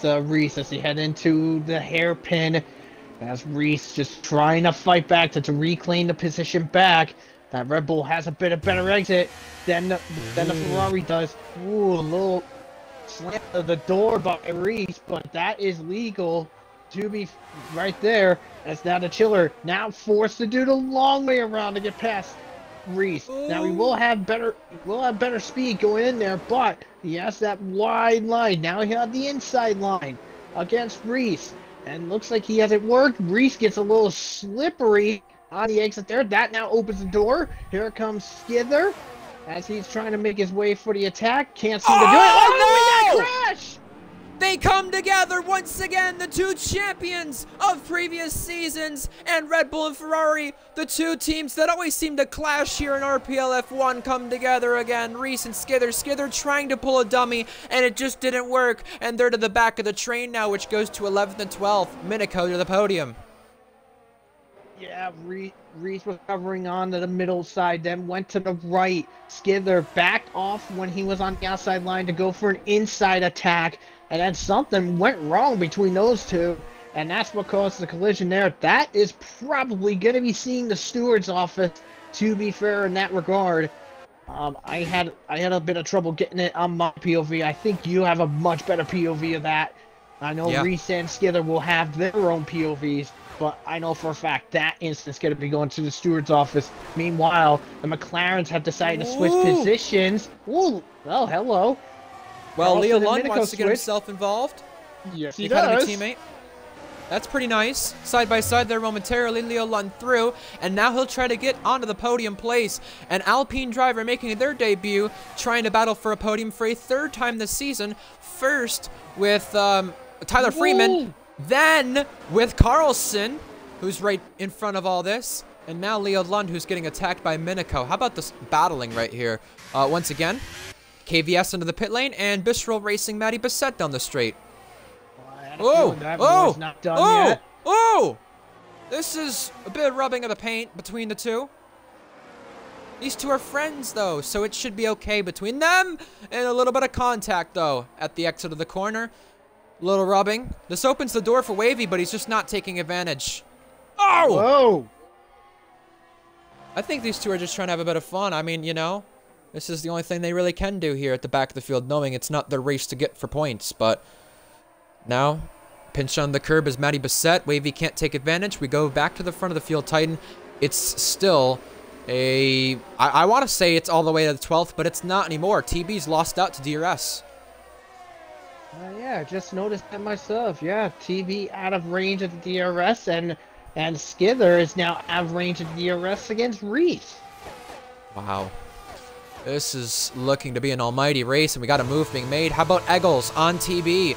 Reese as he head into the hairpin. As Reese just trying to fight back to reclaim the position back. That Red Bull has a bit of better exit than the Ferrari does. Ooh, a little slam of the door by Reese, but that is legal to be right there. As now the Chiller now forced to do the long way around to get past Reese. Ooh. Now he will have better speed going in there, but he has that wide line. Now he has the inside line against Reese. And looks like he hasn't worked. Reese gets a little slippery on the exit there. That now opens the door. Here comes Skither as he's trying to make his way for the attack. Can't seem to do it. Oh, no! We got a crash! They come together once again, the two champions of previous seasons, and Red Bull and Ferrari, the two teams that always seem to clash here in RPL F1, come together again. Reese and Skither trying to pull a dummy, and it just didn't work, and they're to the back of the train now, which goes to 11th and 12th. Minico to the podium. Yeah, Reese was covering on to the middle side, then went to the right. Skither backed off when he was on the outside line to go for an inside attack. And then something went wrong between those two, and that's what caused the collision there. That is probably going to be seeing the steward's office, to be fair, in that regard. I had a bit of trouble getting it on my POV. I think you have a much better POV of that. I know Reese and Skither will have their own POVs, but I know for a fact that instance going to be going to the steward's office. Meanwhile, the McLarens have decided to switch positions. Ooh, well, hello. Well, Leo Lund wants to get himself involved. Yes, he does. Academy teammate. That's pretty nice. Side by side there momentarily, Leo Lund through, and now he'll try to get onto the podium place. An Alpine driver making their debut, trying to battle for a podium for a third time this season. First with Tyler Freeman, then with Carlson, who's right in front of all this, and now Leo Lund, who's getting attacked by Minico. How about this battling right here? Once again, KVS into the pit lane, and Bistro racing Matty Bissett down the straight. Oh! This is a bit of rubbing of the paint between the two. These two are friends, though, so it should be okay between them. And a little bit of contact, though, at the exit of the corner. Little rubbing. This opens the door for Wavy, but he's just not taking advantage. Oh! Whoa! I think these two are just trying to have a bit of fun. I mean, you know, this is the only thing they really can do here at the back of the field, knowing it's not their race to get for points. But now, pinch on the curb is Matty Bissett. Wavy can't take advantage. We go back to the front of the field, Titan. It's still a... I want to say it's all the way to the 12th, but it's not anymore. TB's lost out to DRS. Yeah, I just noticed that myself. Yeah, TB out of range of the DRS, and Skither is now out of range of the DRS against Reese. Wow. This is looking to be an almighty race, and we got a move being made. How about Eggles on TB?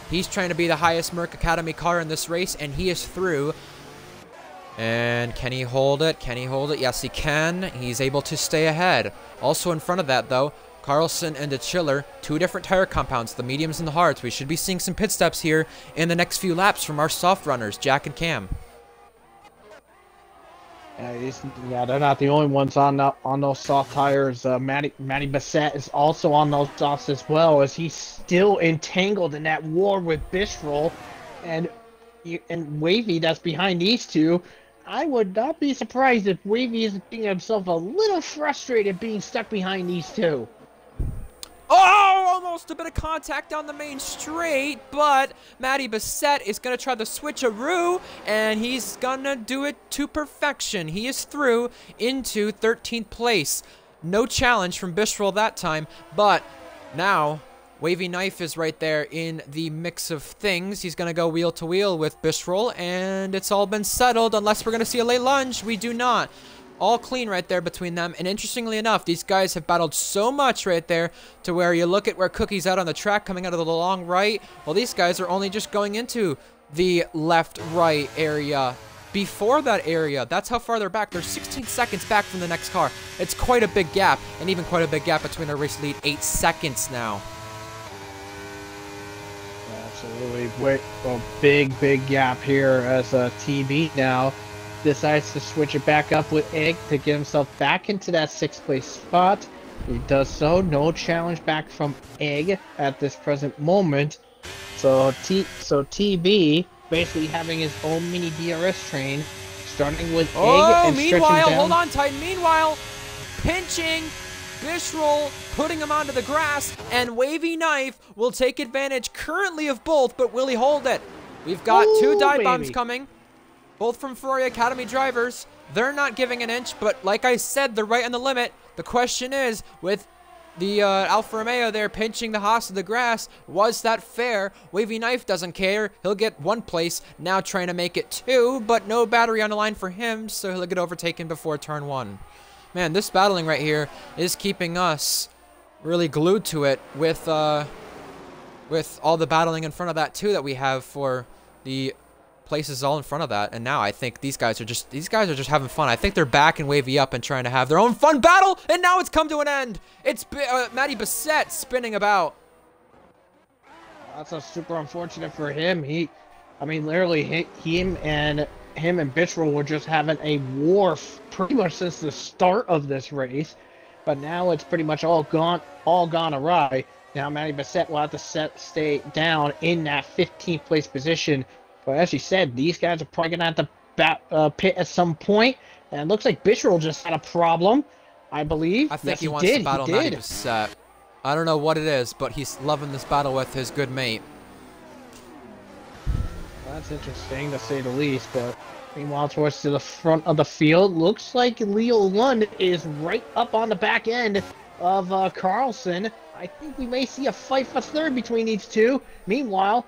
He's trying to be the highest Merc Academy car in this race, and he is through. And can he hold it? Can he hold it? Yes, he can. He's able to stay ahead. Also in front of that, though, Carlson and DeChiller, two different tire compounds, the mediums and the hards. We should be seeing some pit stops here in the next few laps from our soft runners, Jack and Cam. Yeah, they're not the only ones on those soft tires. Matty Bissett is also on those softs as well, as he's still entangled in that war with Bistro and Wavy that's behind these two. I would not be surprised if Wavy is getting himself a little frustrated being stuck behind these two. Oh, almost a bit of contact down the main straight, but Matty Bissett is going to try the switcheroo, and he's going to do it to perfection. He is through into 13th place. No challenge from Bistro that time, but now Wavy Knife is right there in the mix of things. He's going to go wheel to wheel with Bistro, and it's all been settled unless we're going to see a late lunge. We do not. All clean right there between them, and interestingly enough, these guys have battled so much right there to where you look at where Cookie's out on the track coming out of the long right. Well, these guys are only just going into the left-right area before that area. That's how far they're back. They're 16 seconds back from the next car. It's quite a big gap, and even quite a big gap between their race lead. 8 seconds now. Absolutely. Wait, a big gap here as TB now decides to switch it back up with Egg to get himself back into that 6th place spot. He does so. No challenge back from Egg at this present moment. So TB basically having his own mini DRS train, starting with Egg and stretching down. Hold on tight. Meanwhile, pinching Bishrol, putting him onto the grass, and Wavy Knife will take advantage currently of both, but will he hold it? We've got 2 dive bombs coming, both from Ferrari Academy drivers. They're not giving an inch, but like I said, they're right on the limit. The question is, with the Alfa Romeo there pinching the Haas to the grass, was that fair? Wavy Knife doesn't care. He'll get 1 place, now trying to make it 2, but no battery on the line for him, so he'll get overtaken before turn 1. Man, this battling right here is keeping us really glued to it with all the battling in front of that too that we have for the places all in front of that. And now I think these guys are just having fun. I think they're backing Wavy up and trying to have their own fun battle, and now it's come to an end. It's Matty Bissett spinning about. That's a super unfortunate for him. I mean, literally, him and Bishrol were just having a war pretty much since the start of this race, but now it's pretty much all gone awry. Now Matty Bissett will have to stay down in that 15th place position. But as you said, these guys are probably gonna have to pit at some point, and it looks like Bishrol just had a problem, I believe. I think he wants to battle Matty Bissett. I don't know what it is, but he's loving this battle with his good mate. That's interesting, to say the least, but meanwhile, towards the front of the field, looks like Leo Lund is right up on the back end of Carlson. I think we may see a fight for third between these two. Meanwhile,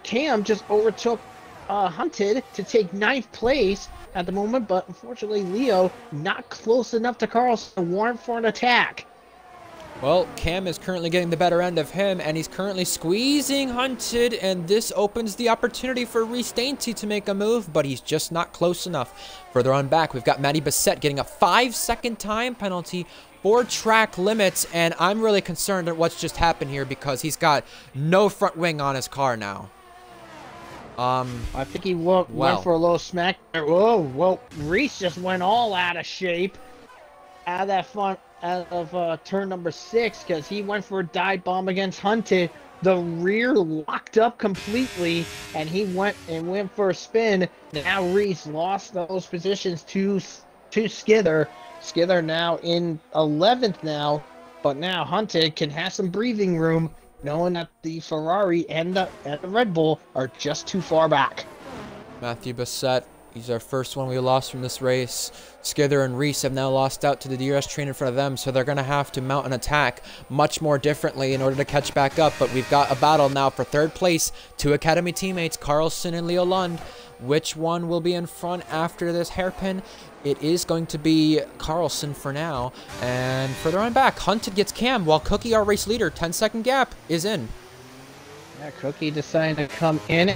Cam just overtook Hunted to take 9th place at the moment, but unfortunately, Leo not close enough to Carlson to warrant for an attack. Well, Cam is currently getting the better end of him, and he's currently squeezing Hunted, and this opens the opportunity for Reese Dainty to make a move, but he's just not close enough. Further on back, we've got Matty Bissett getting a 5-second time penalty for track limits, and I'm really concerned at what's just happened here because he's got no front wing on his car now. I think he went for a little smack there. Whoa, well, Reese just went all out of shape out of that front. Out of turn number 6, because he went for a dive bomb against Hunted. The rear locked up completely, and he went for a spin. Now Reese lost those positions to Skither. Skither now in 11th now, but now Hunted can have some breathing room, knowing that the Ferrari and the Red Bull are just too far back. Matthew Bissett, he's our first one we lost from this race. Skither and Reese have now lost out to the DRS train in front of them, so they're going to have to mount an attack much more differently in order to catch back up. But we've got a battle now for 3rd place. 2 Academy teammates, Carlson and Leo Lund. Which one will be in front after this hairpin? It is going to be Carlson for now. And further on back, Hunted gets Cam, while Cookie, our race leader, 10-second gap, is in. Yeah, Cookie decided to come in,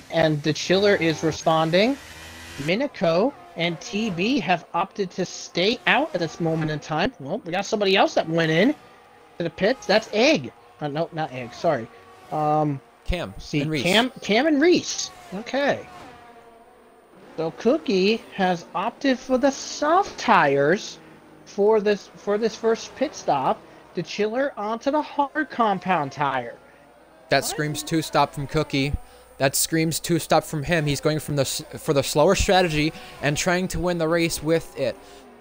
and the Chiller is responding. Minico and TB have opted to stay out at this moment in time. Well, we got somebody else that went in to the pits. That's Egg. No, not Egg. Sorry. Cam and Reese. Cam and Reese. Okay. So Cookie has opted for the soft tires for this first pit stop. The Chiller onto the hard compound tire. That screams 2-stop from Cookie. That screams 2-stop from him. He's going for the slower strategy and trying to win the race with it.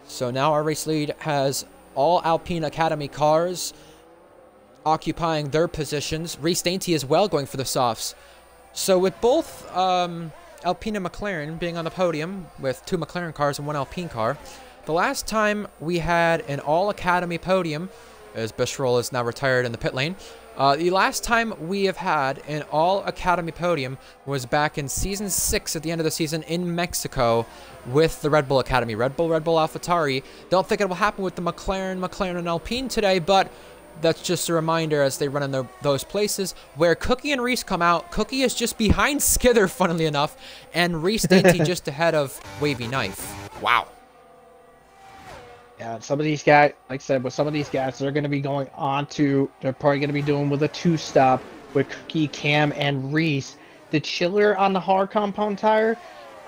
So now our race lead has all Alpine Academy cars occupying their positions. Reese Dainty as well going for the softs. So with both Alpine and McLaren being on the podium with 2 McLaren cars and 1 Alpine car, the last time we had an all Academy podium, as Bishrol is now retired in the pit lane, the last time we have had an all-Academy podium was back in Season 6 at the end of the season in Mexico with the Red Bull Academy. Red Bull, AlphaTauri. Don't think it will happen with the McLaren and Alpine today, but That's just a reminder as they run in those places where Cookie and Reese come out. Cookie is just behind Skither, funnily enough, and Reese Dainty just ahead of Wavy Knife. Wow. Yeah, some of these guys, like I said, with some of these guys, they're going to be going on to, they're probably going to be doing with a two-stop with Cookie, Cam, and Reese. The chiller on the hard compound tire,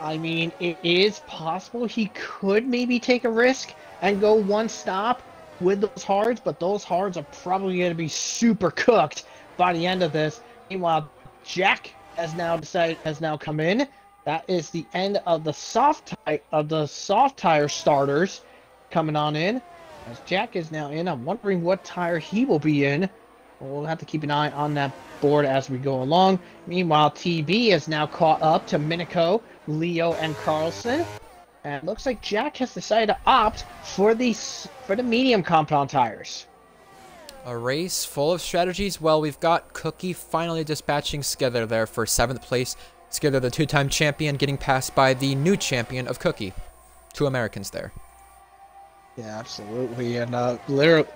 I mean, it is possible he could maybe take a risk and go one stop with those hards, but those hards are probably going to be super cooked by the end of this. Meanwhile, Jack has now come in. That is the end of the soft tire starters coming on in. As Jack is now in, I'm wondering what tire he will be in. We'll have to keep an eye on that board as we go along. Meanwhile, TB is now caught up to Minico, Leo, and Carlson. And it looks like Jack has decided to opt for the medium compound tires. A race full of strategies. Well, we've got Cookie finally dispatching Skither there for 7th place. Skither, the 2-time champion, getting passed by the new champion of Cookie. 2 Americans there. Yeah, absolutely. And literally,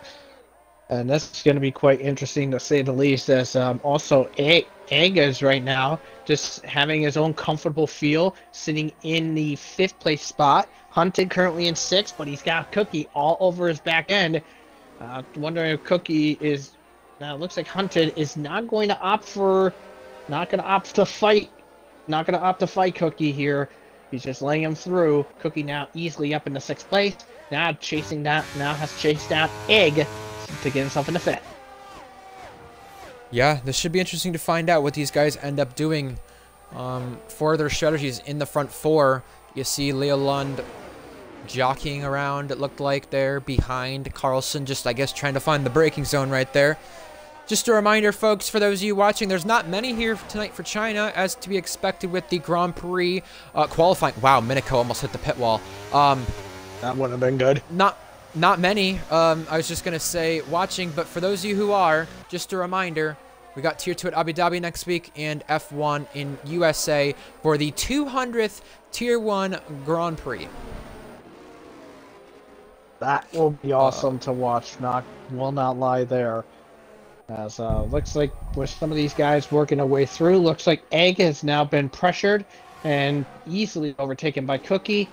and this is going to be quite interesting to say the least, as also Egg is right now just having his own comfortable feel, sitting in the 5th place spot. Hunted currently in 6th, but he's got Cookie all over his back end. Wondering if Cookie is, now it looks like Hunted is not going to opt to fight Cookie here. He's just laying him through. Cookie now easily up into 6th place. Now has chased down Egg to get himself in the 5th. Yeah, this should be interesting to find out what these guys end up doing for their strategies in the front 4. You see Leo Lund jockeying around, it looked like, there behind Carlson, just, I guess, trying to find the braking zone right there. Just a reminder, folks, for those of you watching, there's not many here tonight for China, as to be expected with the Grand Prix qualifying. Wow, Minico almost hit the pit wall. That would have been good. Not many. I was just going to say watching, but for those of you who are, just a reminder, we got Tier 2 at Abu Dhabi next week and F1 in USA for the 200th Tier 1 Grand Prix. That will be awesome to watch. Will not lie there. As looks like with some of these guys working their way through, looks like Egg has now been pressured and easily overtaken by Cookie.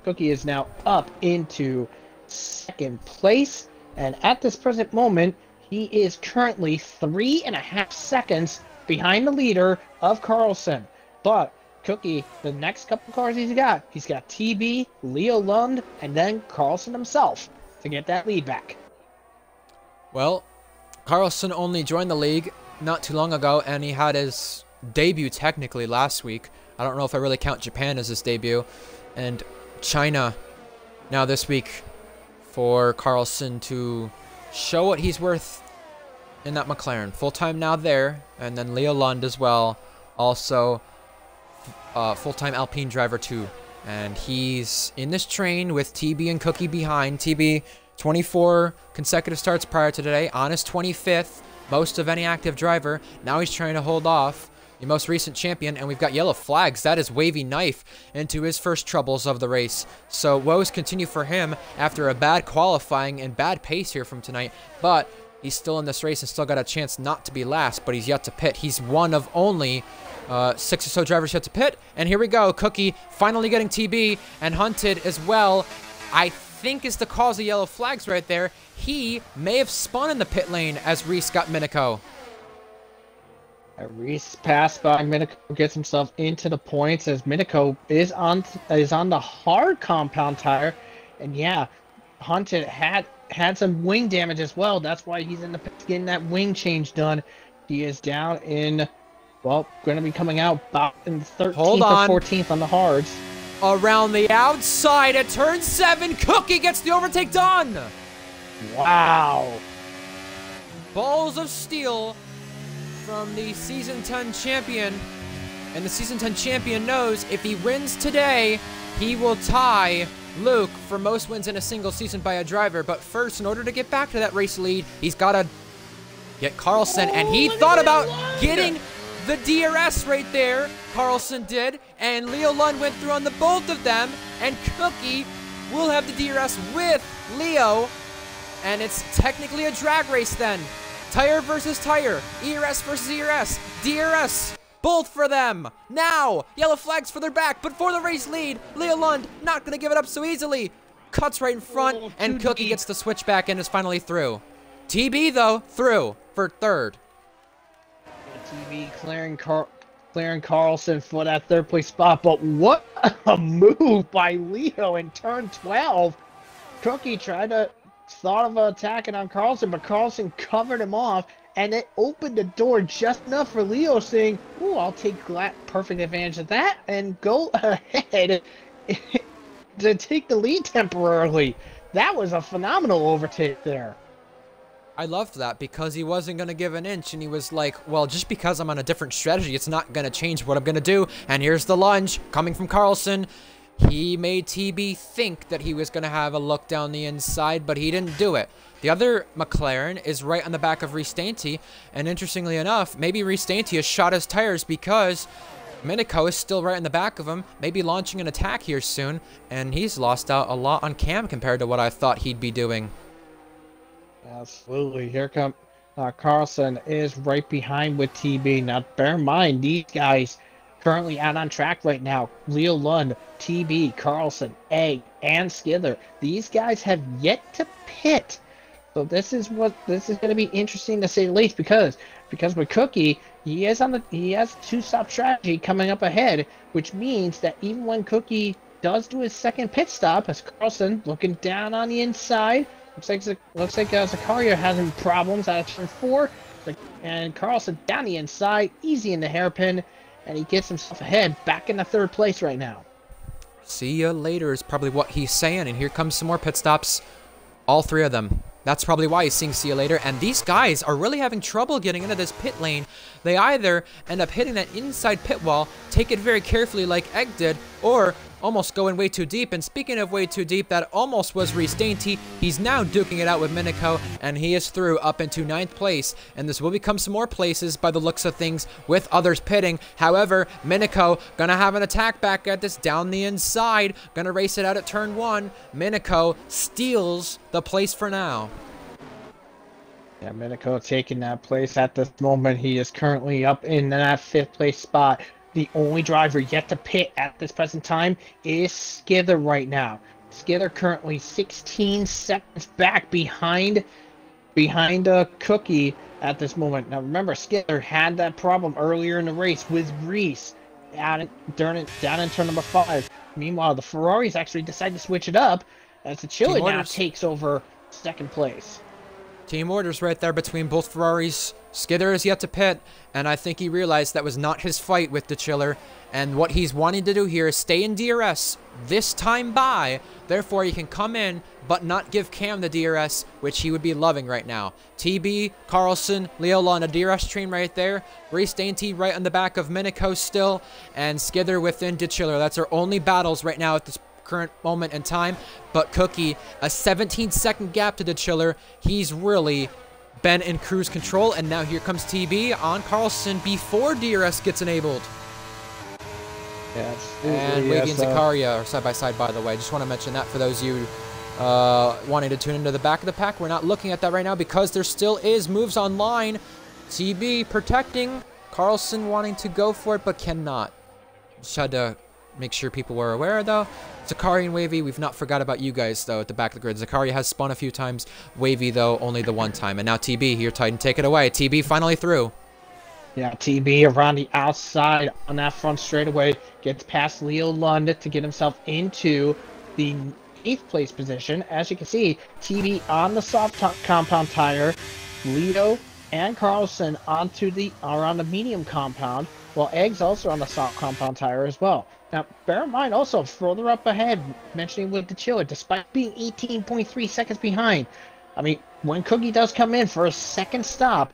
Cookie is now up into 2nd place, and at this present moment, he is currently 3.5 seconds behind the leader of Carlson. But Cookie, the next couple cars he's got TB, Leo Lund, and then Carlson himself to get that lead back. Well, Carlson only joined the league not too long ago, and he had his debut technically last week. I don't know if I really count Japan as his debut. And China now this week for Carlson to show what he's worth in that McLaren. Full-time now there, and then Leo Lund as well, also full-time Alpine driver too. And he's in this train with TB and Cookie behind. TB, 24 consecutive starts prior to today, on his 25th, most of any active driver. Now he's trying to hold off the most recent champion, and we've got yellow flags. That is Wavy Knife into his first troubles of the race. So woes continue for him after a bad qualifying and bad pace here from tonight, but he's still in this race and still got a chance not to be last, but he's yet to pit. He's one of only 6 or so drivers yet to pit, and here we go. Cookie finally getting TB and Hunted as well. I think is the cause of yellow flags right there. He may have spun in the pit lane as Reese got Minico. Reese passed by Minico, gets himself into the points as Minico is on the hard compound tire, and yeah, Hunted had some wing damage as well. That's why he's in the pits getting that wing change done. He is down in, well, going to be coming out about in 13th or 14th on the hards. Around the outside at turn 7, Cookie gets the overtake done. Wow. Balls of steel from the Season 10 champion. And the Season 10 champion knows if he wins today, he will tie Luke for most wins in a single season by a driver. But first, in order to get back to that race lead, he's got to get Carlson. And he thought about getting the DRS right there. Carlson did. And Leo Lund went through on the both of them. And Cookie will have the DRS with Leo. And it's technically a drag race then. Tire versus tire. ERS versus ERS. DRS. Both for them. Now, yellow flags for their back, but for the race lead, Leo Lund not going to give it up so easily. Cuts right in front, and Cookie gets the switchback and is finally through. TB, though, through for third. TB clearing Carlson for that third place spot, but what a move by Leo in turn 12. Cookie thought of attacking on Carlson, but Carlson covered him off, and it opened the door just enough for Leo saying, "Ooh, I'll take perfect advantage of that and go ahead to take the lead temporarily." That was a phenomenal overtake there. I loved that because he wasn't going to give an inch, and he was like, well, just because I'm on a different strategy, it's not going to change what I'm going to do. And here's the lunge coming from Carlson. He made TB think that he was going to have a look down the inside, but he didn't do it. The other McLaren is right on the back of Restanti, and interestingly enough, maybe Restanti has shot his tires because Minico is still right in the back of him, maybe launching an attack here soon, and he's lost out a lot on Cam compared to what I thought he'd be doing. Absolutely. Here comes Carlson is right behind with TB. Now, bear in mind, these guys currently out on track right now. Leo Lund, TB, Carlson, Egg, and Skither. These guys have yet to pit. So this is going to be interesting to say the least because with Cookie, he has a two-stop strategy coming up ahead, which means that even when Cookie does do his second pit stop, as Carlson looking down on the inside, looks like Zakaria having problems out of turn 4, and Carlson down the inside, easy in the hairpin, and he gets himself ahead, back in the third place right now. See you later is probably what he's saying, and here comes some more pit stops, all three of them. That's probably why he's saying see you later, and these guys are really having trouble getting into this pit lane. They either end up hitting that inside pit wall, take it very carefully like Egg did, or almost going way too deep. And speaking of way too deep, that almost was Restanti. He's now duking it out with Minico, and he is through up into 9th place. And this will become some more places by the looks of things with others pitting. However, Minico gonna have an attack back at this down the inside. Gonna race it out at turn 1. Minico steals the place for now. Yeah, Minico taking that place at this moment. He is currently up in that 5th place spot. The only driver yet to pit at this present time is Skither right now. Skither currently 16 seconds back behind Cookie at this moment. Now remember, Skither had that problem earlier in the race with Reese down in turn number 5. Meanwhile, the Ferraris actually decided to switch it up as the Chile now takes over 2nd place. Team orders right there between both Ferraris. Skither is yet to pit, and I think he realized that was not his fight with the Chiller, and what he's wanting to do here is stay in DRS this time by, therefore he can come in but not give Cam the DRS, which he would be loving right now. TB, Carlson, Leo Lund, a DRS train right there, Reese Dainty right on the back of Minico still, and Skither within the Chiller. That's our only battles right now at this current moment in time, but Cookie, a 17-second gap to the Chiller. He's really been in cruise control, and now here comes TB on Carlson before DRS gets enabled. Yes, and Wiggy and Zakaria are side by side, by the way. Just want to mention that for those of you wanting to tune into the back of the pack. We're not looking at that right now because there still is moves online. TB protecting, Carlson wanting to go for it but cannot. Just had to make sure people were aware, though. Zakaria and Wavy, we've not forgot about you guys, though, at the back of the grid. Zakaria has spun a few times. Wavy, though, only the one time. And now TB here, Titan, take it away. TB finally through. Yeah, TB around the outside on that front straightaway. Gets past Leo Lund to get himself into the 8th place position. As you can see, TB on the soft compound tire. Leo and Carlson are on the medium compound, while Egg's also on the soft compound tire as well. Now, bear in mind also, further up ahead, mentioning with the Chiller, despite being 18.3 seconds behind, I mean, when Cookie does come in for a second stop,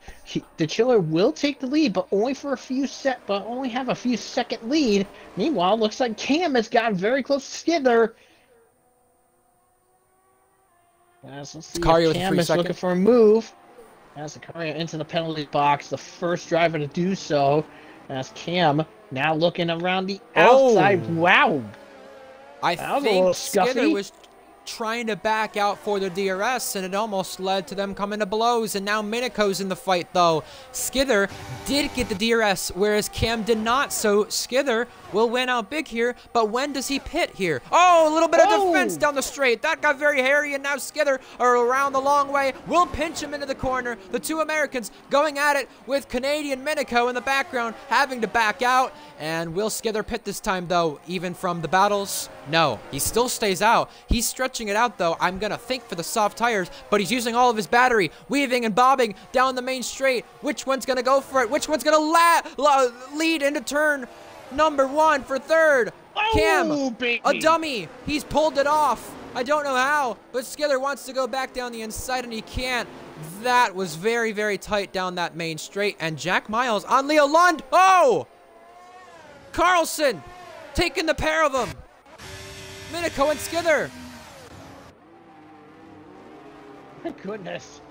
the Chiller will take the lead, but only have a few second lead. Meanwhile, looks like Cam has gotten very close to Skither. As let's see if Cam is looking for a move. As Zakaria into the penalty box, the first driver to do so. As Cam now looking around the outside. Wow. I think Skither was trying to back out for the DRS, and it almost led to them coming to blows, and now Minako's in the fight, though. Skither did get the DRS, whereas Cam did not, so Skither will win out big here, but when does he pit here? Oh, a little bit of defense down the straight. That got very hairy, and now Skither are around the long way. Will pinch him into the corner. The two Americans going at it with Canadian Minako in the background, having to back out, and will Skither pit this time, though, even from the battles? No, he still stays out. He's stretching it out, though. I'm gonna think for the soft tires, but he's using all of his battery, weaving and bobbing down the main straight. Which one's gonna go for it? Which one's gonna lead into turn number 1 for third? Cam, baby. a dummy. He's pulled it off. I don't know how, but Skither wants to go back down the inside, and he can't. That was very, very tight down that main straight, and Jack Miles on Leo Lund. Oh! Carlson taking the pair of them. Minako and Skither. My goodness.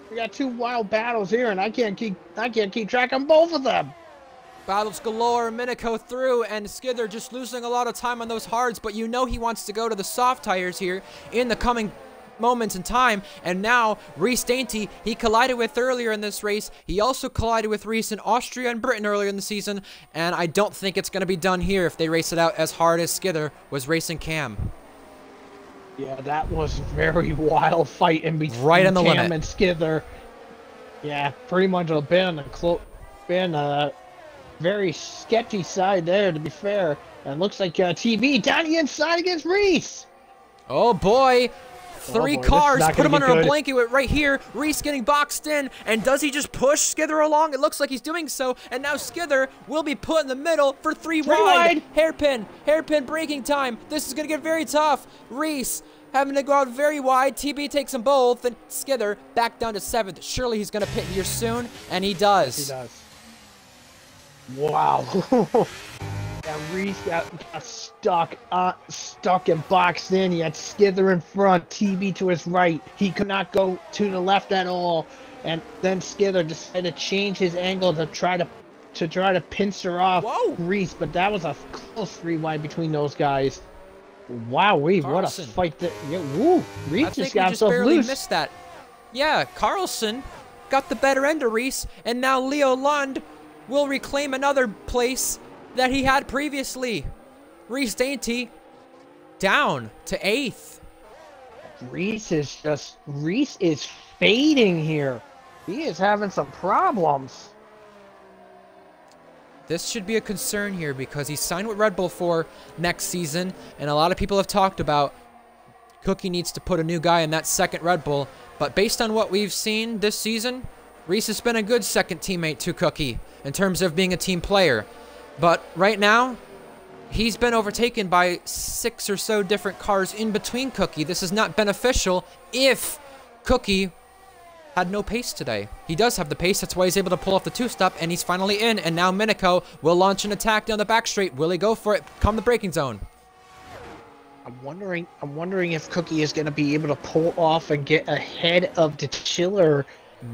We got two wild battles here, and I can't keep track on both of them. Battles galore, Minako through, and Skither just losing a lot of time on those hards, but you know he wants to go to the soft tires here in the coming moments in time. And now Reese Dainty, he collided with earlier in this race. He also collided with Reese in Austria and Britain earlier in the season, and I don't think it's going to be done here if they race it out as hard as Skither was racing Cam. Yeah, that was a very wild fight in between right on the Cam limit and Skither. Yeah, pretty much been a very sketchy side there, to be fair. And looks like TV down the inside against Reese. Oh boy. Three cars, put him under a blanket right here. Reese getting boxed in, and does he just push Skither along? It looks like he's doing so, and now Skither will be put in the middle for three wide. Hairpin braking time. This is going to get very tough. Reese having to go out very wide. TB takes them both, and Skither back down to 7th. Surely he's going to pit here soon, and he does. He does. Wow. And Reese got stuck and boxed in. He had Skither in front, TB to his right. He could not go to the left at all. And then Skither decided to change his angle to try to pincer off Reese. But that was a close 3 wide between those guys. Wow, what a fight! Reese just got himself barely loose. Missed that. Yeah, Carlson got the better end of Reese, and now Leo Lund will reclaim another place that he had previously. Reese Dainty down to 8th. Reese is fading here. He is having some problems. This should be a concern here because he signed with Red Bull for next season, and a lot of people have talked about Cookie needs to put a new guy in that second Red Bull, but based on what we've seen this season, Reese has been a good second teammate to Cookie in terms of being a team player. But right now, he's been overtaken by 6 or so different cars in between Cookie. This is not beneficial if Cookie had no pace today. He does have the pace. That's why he's able to pull off the 2-stop, and he's finally in. And now Minako will launch an attack down the back straight. Will he go for it? Come the braking zone. I'm wondering if Cookie is going to be able to pull off and get ahead of the Chiller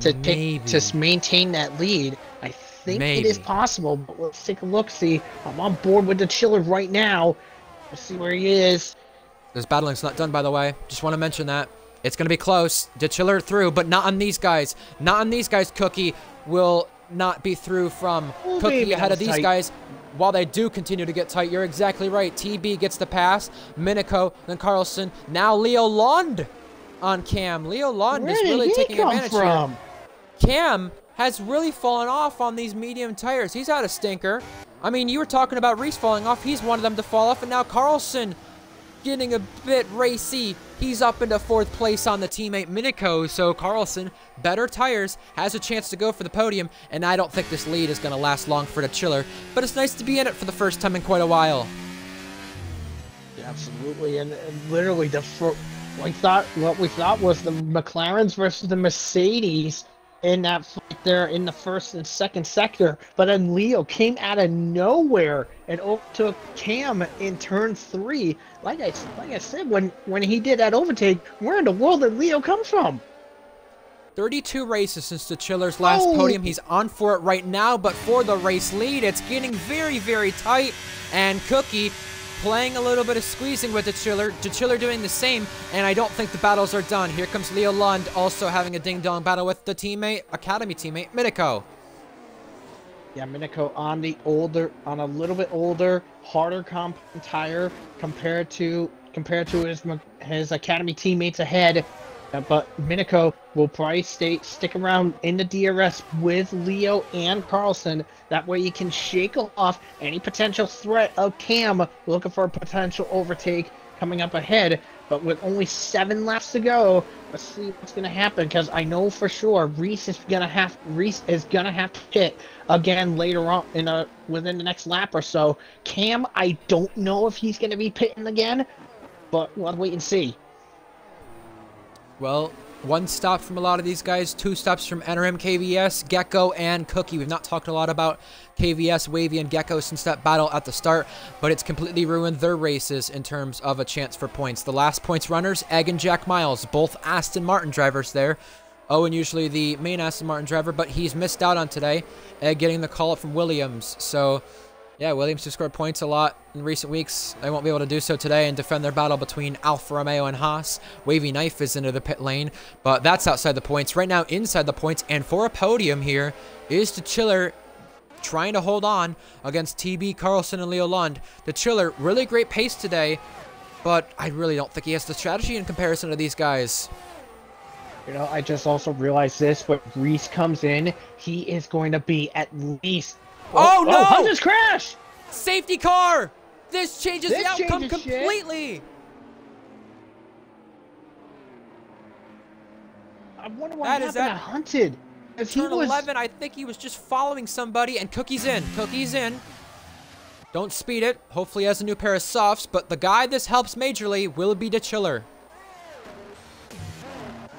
to maintain that lead. I think it is possible, but let's take a look. See, I'm on board with the Chiller right now. Let's see where he is. This battling's not done, by the way. Just want to mention that. It's going to be close. The Chiller through, but not on these guys. Not on these guys. Cookie will not be through from Cookie ahead of these guys. While they do continue to get tight, you're exactly right. TB gets the pass. Minako, then Carlson. Now Leo Lund on Cam. Leo Lund is really taking advantage here. Cam has really fallen off on these medium tires. He's out of stinker. I mean, you were talking about Reese falling off. He's one of them to fall off, and now Carlson getting a bit racy. He's up into 4th place on the teammate Minako, so Carlson, better tires, has a chance to go for the podium, and I don't think this lead is going to last long for the Chiller, but it's nice to be in it for the first time in quite a while. Yeah, absolutely, and literally what we thought was the McLarens versus the Mercedes in that fight there in the 1st and 2nd sector, but then Leo came out of nowhere and overtook Cam in turn 3. Like I said, when he did that overtake, where in the world did Leo come from? 32 races since the Chiller's last podium. He's on for it right now, but for the race lead, it's getting very, very tight, and Cookie playing a little bit of squeezing with DeChiller doing the same, and I don't think the battles are done. Here comes Leo Lund also having a ding-dong battle with the academy teammate, Miniko. Yeah, Miniko on a little bit older, harder compound tire compared to his academy teammates ahead. But Miniko will probably stick around in the DRS with Leo and Carlson. That way you can shake off any potential threat of Cam looking for a potential overtake coming up ahead. But with only 7 laps to go, let's see what's gonna happen. Because I know for sure Reese is gonna have to pit again later on within the next lap or so. Cam, I don't know if he's gonna be pitting again, but we'll have to wait and see. Well, 1 stop from a lot of these guys, 2 stops from NRM, KVS, Gecko, and Cookie. We've not talked a lot about KVS, Wavy, and Gecko since that battle at the start, but it's completely ruined their races in terms of a chance for points. The last points runners, Egg and Jack Miles, both Aston Martin drivers there. Owen usually the main Aston Martin driver, but he's missed out on today. Egg getting the call-up from Williams, so... yeah, Williams has scored points a lot in recent weeks. They won't be able to do so today and defend their battle between Alfa Romeo and Haas. Wavy Knife is into the pit lane, but that's outside the points. Right now, inside the points, and for a podium here is DeChiller trying to hold on against TB, Carlson, and Leo Lund. DeChiller, really great pace today, but I really don't think he has the strategy in comparison to these guys. You know, I just also realized this. When Reese comes in, he is going to be at least... Oh, no! Hunter's crash! Safety car! This changes the outcome completely! I wonder what happened to Hunted. Turn 11, I think he was just following somebody, and Cookie's in. Cookie's in. Don't speed it. Hopefully he has a new pair of softs, but the guy this helps majorly will be DeChiller.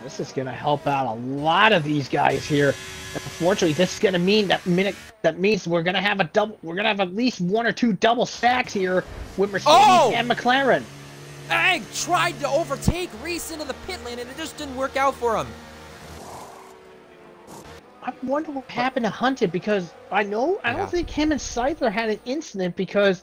This is going to help out a lot of these guys here. Unfortunately, this is going to mean that means we're going to have at least 1 or 2 double stacks here with Mercedes and McLaren. Egg tried to overtake Reese into the pit lane, and it just didn't work out for him. I wonder what happened to Hunted, because I don't think him and Scyther had an incident, because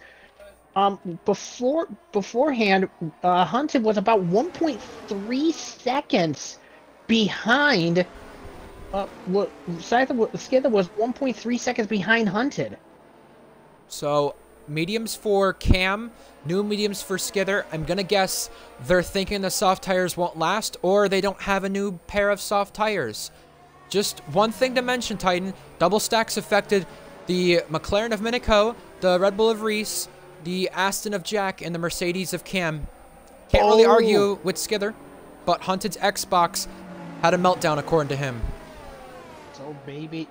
beforehand Hunted was about 1.3 seconds behind. Skither was 1.3 seconds behind Hunted. So, mediums for Cam, new mediums for Skither. I'm going to guess they're thinking the soft tires won't last, or they don't have a new pair of soft tires. Just one thing to mention, Titan. Double stacks affected the McLaren of Miniko, the Red Bull of Reese, the Aston of Jack, and the Mercedes of Cam. Can't really argue with Skither, but Hunted's Xbox had a meltdown according to him.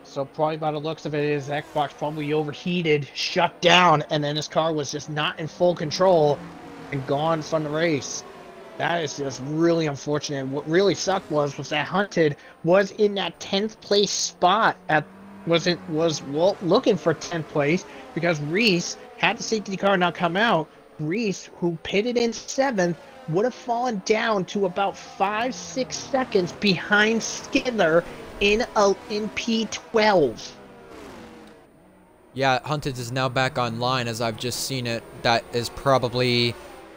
So probably by the looks of it, his Xbox probably overheated, shut down, and then his car was just not in full control and gone from the race. That is just really unfortunate. What really sucked was that Hunted was in that 10th place spot was looking for 10th place, because Reese had the safety car not come out. Reese, who pitted in 7th, would have fallen down to about 5-6 seconds behind Skither in P12. Yeah, Hunted is now back online as I've just seen it. That is probably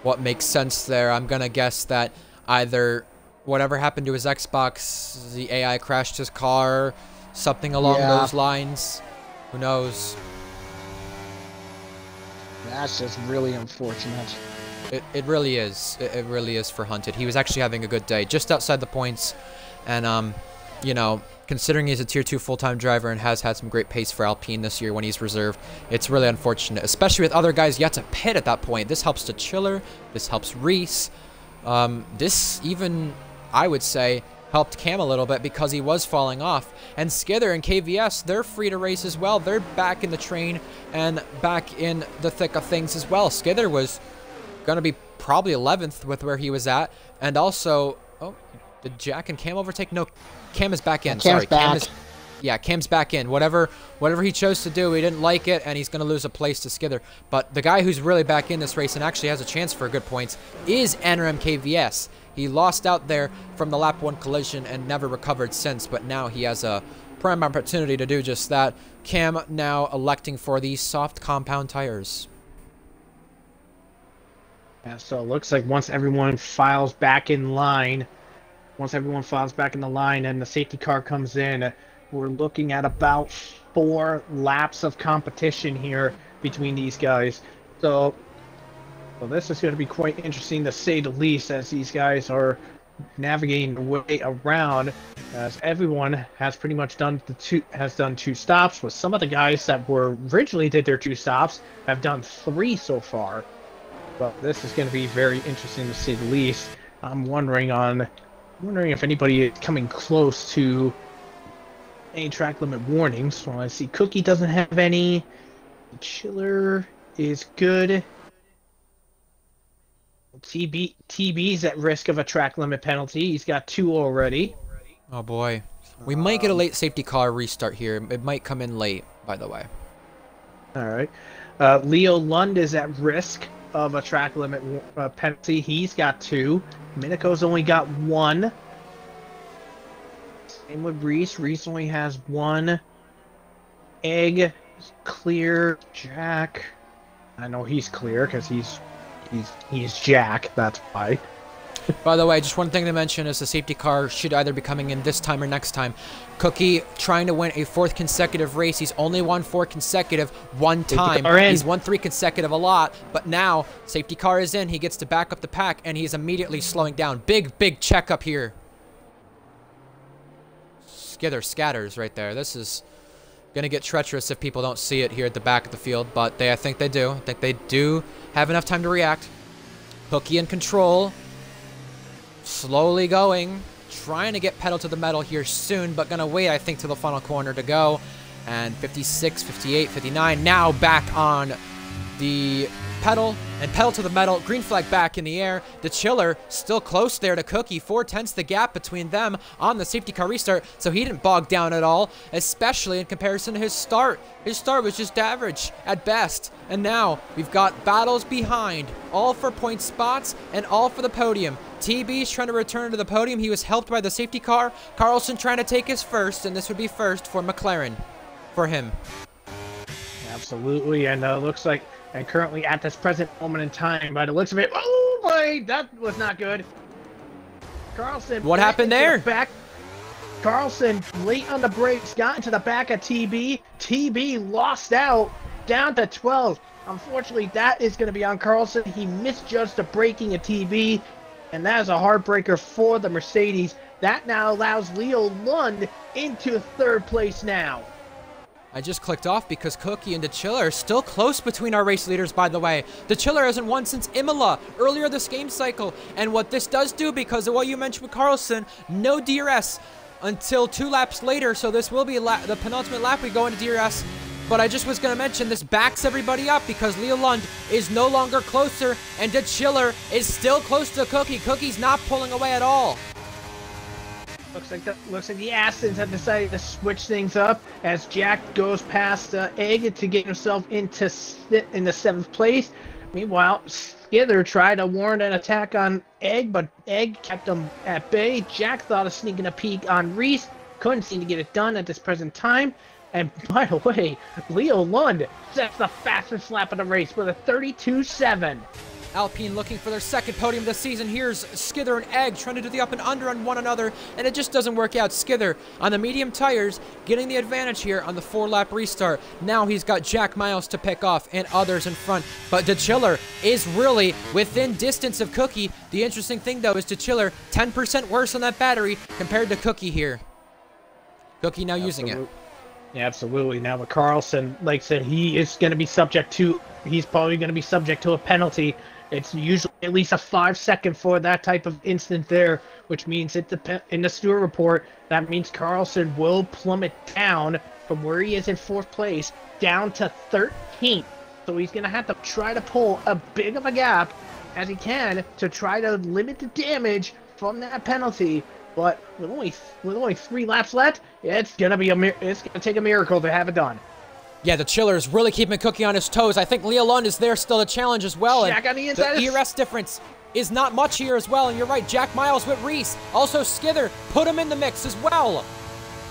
what makes sense there. I'm gonna guess that either whatever happened to his Xbox, the AI crashed his car, something along those lines. Who knows? That's just really unfortunate. It really is. It really is for Hunted. He was actually having a good day, just outside the points, and you know, considering he's a Tier 2 full-time driver and has had some great pace for Alpine this year when he's reserved, it's really unfortunate, especially with other guys yet to pit at that point. This helps DeChiller, this helps Reese. This even, I would say, helped Cam a little bit because he was falling off. And Skither and KVS, they're free to race as well. They're back in the train and back in the thick of things as well. Skither was going to be probably 11th with where he was at. And also, did Jack and Cam overtake? No, Cam is back in. Sorry, Cam's back in. Whatever he chose to do, he didn't like it, and he's going to lose a place to Skither. But the guy who's really back in this race and actually has a chance for good points is NRM KVS. He lost out there from the lap 1 collision and never recovered since, but now he has a prime opportunity to do just that. Cam now electing for these soft compound tires. Yeah, so it looks like once everyone files back in line, and the safety car comes in, we're looking at about 4 laps of competition here between these guys. So, this is going to be quite interesting to say the least, as these guys are navigating their way around, as everyone has pretty much done done 2 stops. With some of the guys that were originally did their 2 stops have done 3 so far. But this is going to be very interesting to say the least. I'm wondering if anybody is coming close to any track limit warnings. Well, I see Cookie doesn't have any. The Chiller is good. TB's at risk of a track limit penalty. He's got 2 already. Oh boy. We might get a late safety car restart here. It might come in late, by the way. Alright. Leo Lund is at risk of a track limit penalty. He's got 2. Minico's only got 1. Same with Reese. Reese only has 1. Egg is clear. Jack. I know he's clear because he's Jack, that's why. By the way, just one thing to mention is the safety car should either be coming in this time or next time. Cookie trying to win a 4th consecutive race. He's only won 4 consecutive one time. He's won 3 consecutive a lot, but now safety car is in. He gets to back up the pack, and he's immediately slowing down. Big checkup here. Skither scatters right there. This is gonna get treacherous if people don't see it here at the back of the field, but I think they do. I think they do have enough time to react. Cookie in control. Slowly going. Trying to get pedal to the metal here soon, but gonna wait, I think, to the final corner to go. And 56, 58, 59. Now back on the pedal and pedal to the metal. Green flag back in the air. The Chiller still close there to Cookie. 4/10 the gap between them on the safety car restart, so he didn't bog down at all, especially in comparison to his start. His start was just average at best. And now we've got battles behind, all for point spots and all for the podium. TB's trying to return to the podium. He was helped by the safety car. Carlson trying to take his first, and this would be first for McLaren for him. Absolutely, and looks like, and currently at this present moment in time, by the looks of it, oh boy, that was not good. Carlson. What happened there? Carlson, late on the brakes, got into the back of TB. TB lost out, down to 12. Unfortunately, that is going to be on Carlson. He misjudged the braking of TB, and that is a heartbreaker for the Mercedes. That now allows Leo Lund into 3rd place now. I just clicked off because Cookie and the Chiller are still close between our race leaders, by the way. The Chiller hasn't won since Imola, earlier this game cycle. And what this does do, because of what you mentioned with Carlson, no DRS until 2 laps later. So this will be the penultimate lap we go into DRS. But I just was going to mention, this backs everybody up because Leo Lund is no longer closer, and the Chiller is still close to Cookie. Cookie's not pulling away at all. Looks like the Astons have decided to switch things up as Jack goes past Egg to get himself into 7th place. Meanwhile, Skither tried to warrant an attack on Egg, but Egg kept him at bay. Jack thought of sneaking a peek on Reese, couldn't seem to get it done at this present time. And by the way, Leo Lund sets the fastest lap of the race with a 32.7. Alpine looking for their 2nd podium this season. Here's Skither and Egg trying to do the up and under on one another, and it just doesn't work out. Skither on the medium tires getting the advantage here on the 4-lap restart. Now he's got Jack Miles to pick off and others in front, but the Chiller is really within distance of Cookie. The interesting thing, though, is the Chiller 10% worse on that battery compared to Cookie here. Cookie now using it. Yeah, absolutely. Now with Carlson, like I said, he's probably going to be subject to a penalty. It's usually at least a 5-second for that type of incident there, which means in the Stewart report, that means Carlson will plummet down from where he is in 4th place down to 13th. So he's going to have to try to pull a big of a gap as he can to try to limit the damage from that penalty. But with only 3 laps left, it's gonna take a miracle to have it done. Yeah, the Chiller is really keeping Cookie on his toes. I think Leo Lund is there still to challenge as well. Jack and on the inside. The ERS difference is not much here as well. And you're right, Jack Miles with Reese. Also Skither, put him in the mix as well.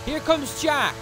Here comes Jack.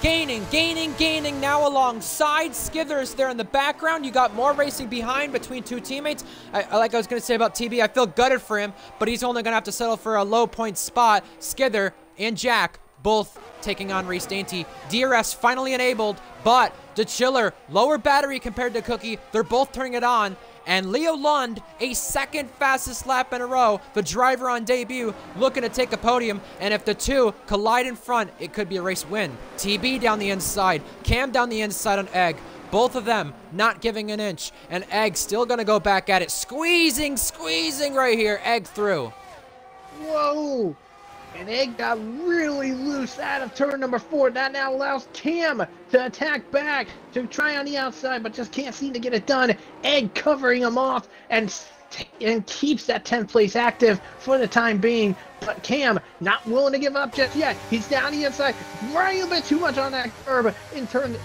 Gaining now alongside Skithers there in the background. You got more racing behind between two teammates. Like I was going to say about TB, I feel gutted for him, but he's only going to have to settle for a low point spot. Skither and Jack both taking on Reese Dainty. DRS finally enabled, but the Chiller, lower battery compared to Cookie. They're both turning it on. And Leo Lund, a second fastest lap in a row, the driver on debut, looking to take a podium. And if the two collide in front, it could be a race win. TB down the inside, Cam down the inside on Egg. Both of them not giving an inch. And Egg still going to go back at it. Squeezing right here. Egg through. Whoa! And Egg got really loose out of turn number 4. That now allows Cam to attack back, to try on the outside, but just can't seem to get it done. Egg covering him off and keeps that 10th place active for the time being. But Cam not willing to give up just yet. He's down the inside, running a bit too much on that curb in turn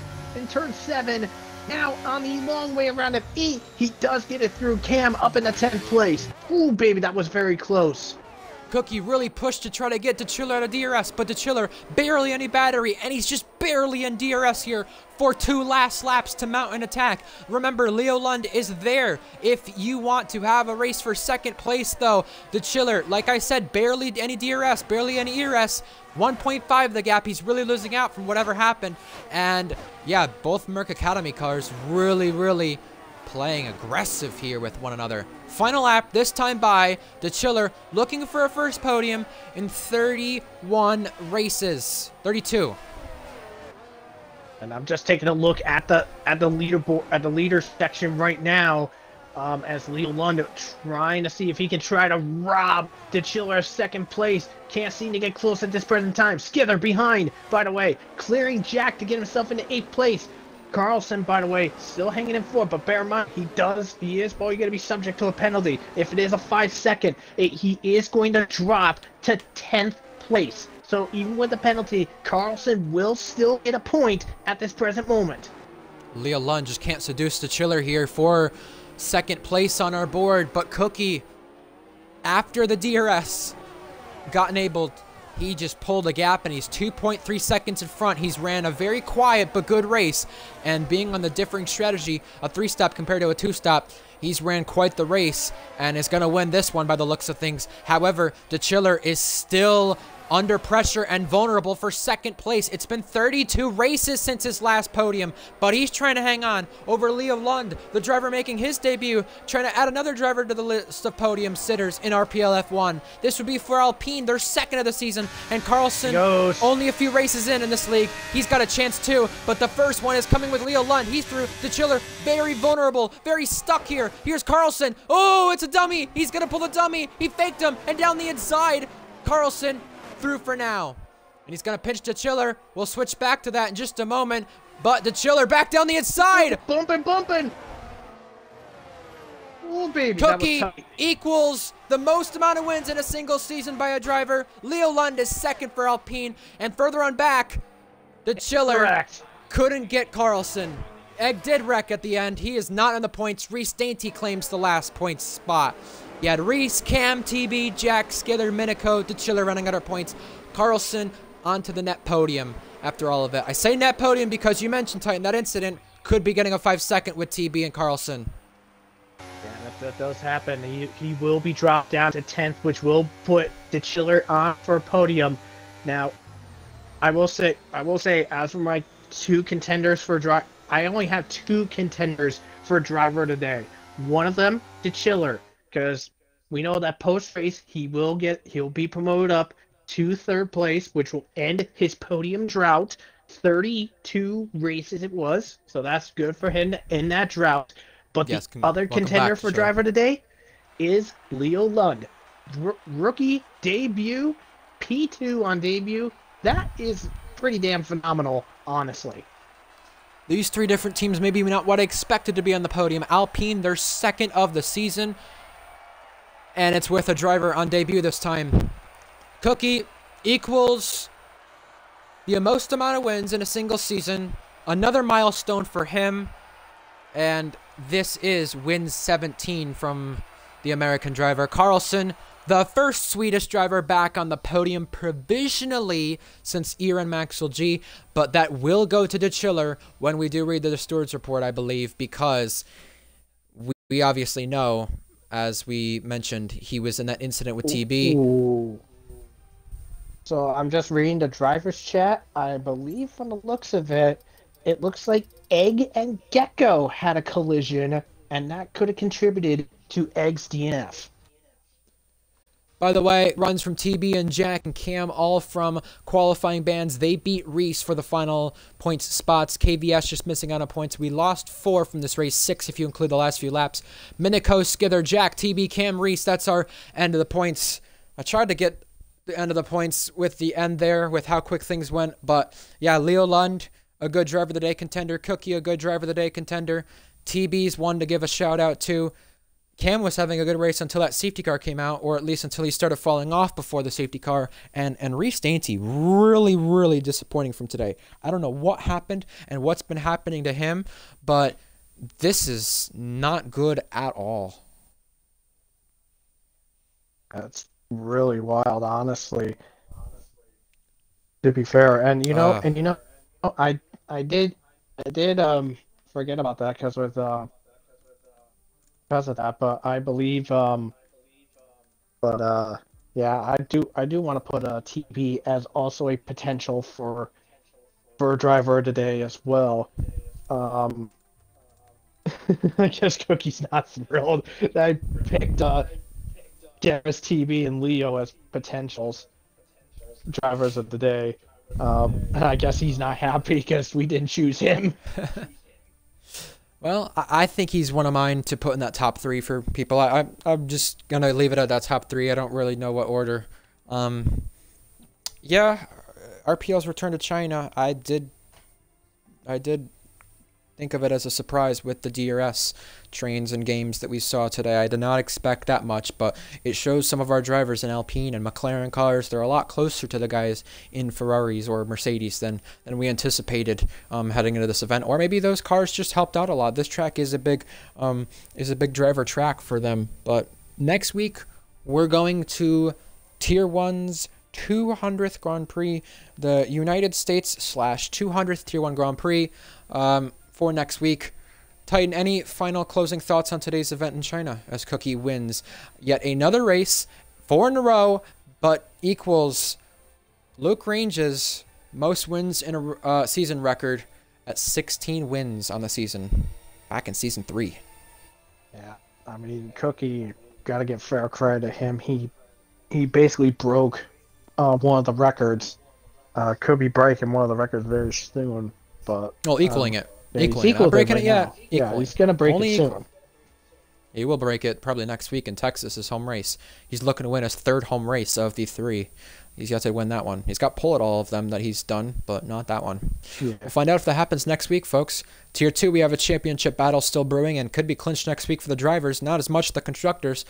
7. Now on the long way around at 8, he does get it through. Cam up in the 10th place. Ooh, baby, that was very close. Cookie really pushed to try to get the Chiller out of DRS, but the Chiller barely any battery, and he's just barely in DRS here for 2 last laps to mount an attack. Remember, Leo Lund is there if you want to have a race for second place, though. The Chiller, like I said, barely any DRS, barely any ERS. 1.5 the gap. He's really losing out from whatever happened. And yeah, both Merc Academy cars really playing aggressive here with one another. Final lap, this time by the Chiller, looking for a first podium in 31 races. 32. And I'm just taking a look at the leaderboard, at the leader section right now, as Leo Lund trying to see if he can try to rob the Chiller second place. Can't seem to get close at this present time. Skither behind, by the way, clearing Jack to get himself into 8th place. Carlson, by the way, still hanging in 4th, but bear in mind, he is probably going to be subject to a penalty. If it is a 5-second, he is going to drop to 10th place. So even with the penalty, Carlson will still get a point at this present moment. Leo Lund just can't seduce the Chiller here for second place on our board, but Cookie, after the DRS got enabled, he just pulled a gap and he's 2.3 seconds in front. He's ran a very quiet but good race, and being on the differing strategy, a 3-stop compared to a 2-stop, he's ran quite the race and is going to win this one by the looks of things. However, the Chiller is still under pressure and vulnerable for second place. It's been 32 races since his last podium, but he's trying to hang on over Leo Lund, the driver making his debut, trying to add another driver to the list of podium sitters in RPL F1. This would be for Alpine, their second of the season, and Carlson, only a few races in this league. He's got a chance too, but the first one is coming with Leo Lund. He's through. The Chiller, very vulnerable, very stuck here. Here's Carlson. Oh, it's a dummy. He's going to pull the dummy. He faked him, and down the inside, Carlson through for now. And he's going to pinch the Chiller. We'll switch back to that in just a moment. But the Chiller back down the inside. Bumping. Oh, baby. Cookie equals the most amount of wins in a single season by a driver. Leo Lund is second for Alpine. And further on back, the Chiller couldn't get Carlson. Egg did wreck at the end. He is not on the points. Reese Dainty claims the last point spot. You had Reese, Cam, TB, Jack, Skither, Minico, the Chiller running out our points. Carlson onto the net podium after all of it. I say net podium because you mentioned, Titan, that incident could be getting a 5-second with TB and Carlson. Yeah, that does happen. He will be dropped down to 10th, which will put the Chiller on for a podium. Now, I will say, as for my 2 contenders for driver, I only have 2 contenders for driver today. One of them, the Chiller, because we know that post-race he'll be promoted up to 3rd place, which will end his podium drought. 32 races it was, so that's good for him to end that drought. But the other contender for driver today is Leo Lund. Rookie debut, P2 on debut. That is pretty damn phenomenal, honestly. These 3 different teams, maybe not what I expected to be on the podium. Alpine, their second of the season. And it's with a driver on debut this time. Cookie equals the most amount of wins in a single season. Another milestone for him. And this is win 17 from the American driver. Carlson The first Swedish driver back on the podium provisionally since Iran Maxwell G, but that will go to De Chiller when we do read the stewards report, I believe, because we obviously know, as we mentioned, he was in that incident with TB. Ooh. So I'm just reading the driver's chat. I believe from the looks of it, it looks like Egg and Gecko had a collision, and that could have contributed to Egg's DNF. By the way, runs from TB and Jack and Cam, all from qualifying bands. They beat Reese for the final points spots. KVS just missing out on points. We lost 4 from this race, 6 if you include the last few laps. Minico, Skither, Jack, TB, Cam, Reese. That's our end of the points. I tried to get the end of the points with the end there, with how quick things went. But yeah, Leo Lund, a good driver of the day contender. Cookie, a good driver of the day contender. TB's one to give a shout out to. Cam was having a good race until that safety car came out, or at least until he started falling off before the safety car. And Reese Dainty, really, really disappointing from today. I don't know what happened and what's been happening to him, but this is not good at all. That's really wild, honestly. To be fair, and I did forget about that because of that, but I believe yeah, I do want to put TB as also a potential for driver today as well. I guess Cookie's not thrilled that I picked Dennis, TB, and Leo as potentials drivers of the day. And I guess he's not happy because we didn't choose him. Well, I think he's one of mine to put in that top 3 for people. I'm just going to leave it at that top 3. I don't really know what order. Yeah, RPL's return to China, I did think of it as a surprise with the DRS trains and games that we saw today. I did not expect that much, but it shows some of our drivers in Alpine and McLaren cars, they're a lot closer to the guys in Ferraris or Mercedes than we anticipated heading into this event. Or maybe those cars just helped out a lot. This track is a big driver track for them. But next week, we're going to Tier 1's 200th Grand Prix, the United States / 200th Tier 1 Grand Prix. For next week. Titan, any final closing thoughts on today's event in China as Cookie wins yet another race, 4 in a row, but equals Luke Range's most wins in a season record at 16 wins on the season back in season 3. Yeah, I mean, Cookie, gotta give fair credit to him. He basically broke one of the records. Could be breaking one of the records very soon, but equaling it. Yeah, equaling. Not breaking it yet. Yeah, he's gonna break it soon. He will break it probably next week in Texas, his home race. He's looking to win his 3rd home race of the 3. He's got to win that one. He's got pull at all of them that he's done, but not that one. Yeah. We'll find out if that happens next week, folks. Tier 2, we have a championship battle still brewing and could be clinched next week for the drivers, not as much the constructors.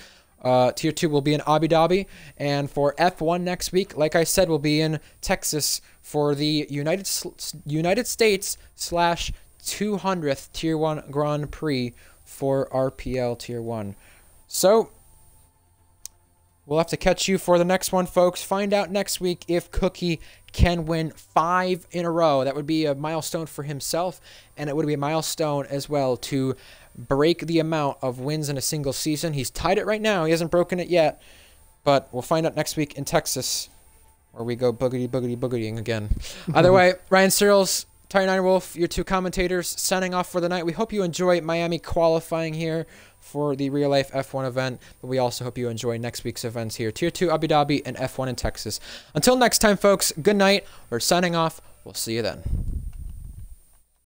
Tier 2 will be in Abu Dhabi, and for F1 next week, like I said, we'll be in Texas for the United States / 200th Tier 1 Grand Prix for RPL Tier 1. So, we'll have to catch you for the next one, folks. Find out next week if Cookie can win 5 in a row. That would be a milestone for himself, and it would be a milestone as well to break the amount of wins in a single season. He's tied it right now. He hasn't broken it yet, but we'll find out next week in Texas, where we go boogity-boogity-boogitying again. Either way, Ryan Searles, Titan Wolf, your 2 commentators, signing off for the night. We hope you enjoy Miami qualifying here for the real life F1 event, but we also hope you enjoy next week's events here. Tier 2 Abu Dhabi and F1 in Texas. Until next time, folks, good night. We're signing off. We'll see you then.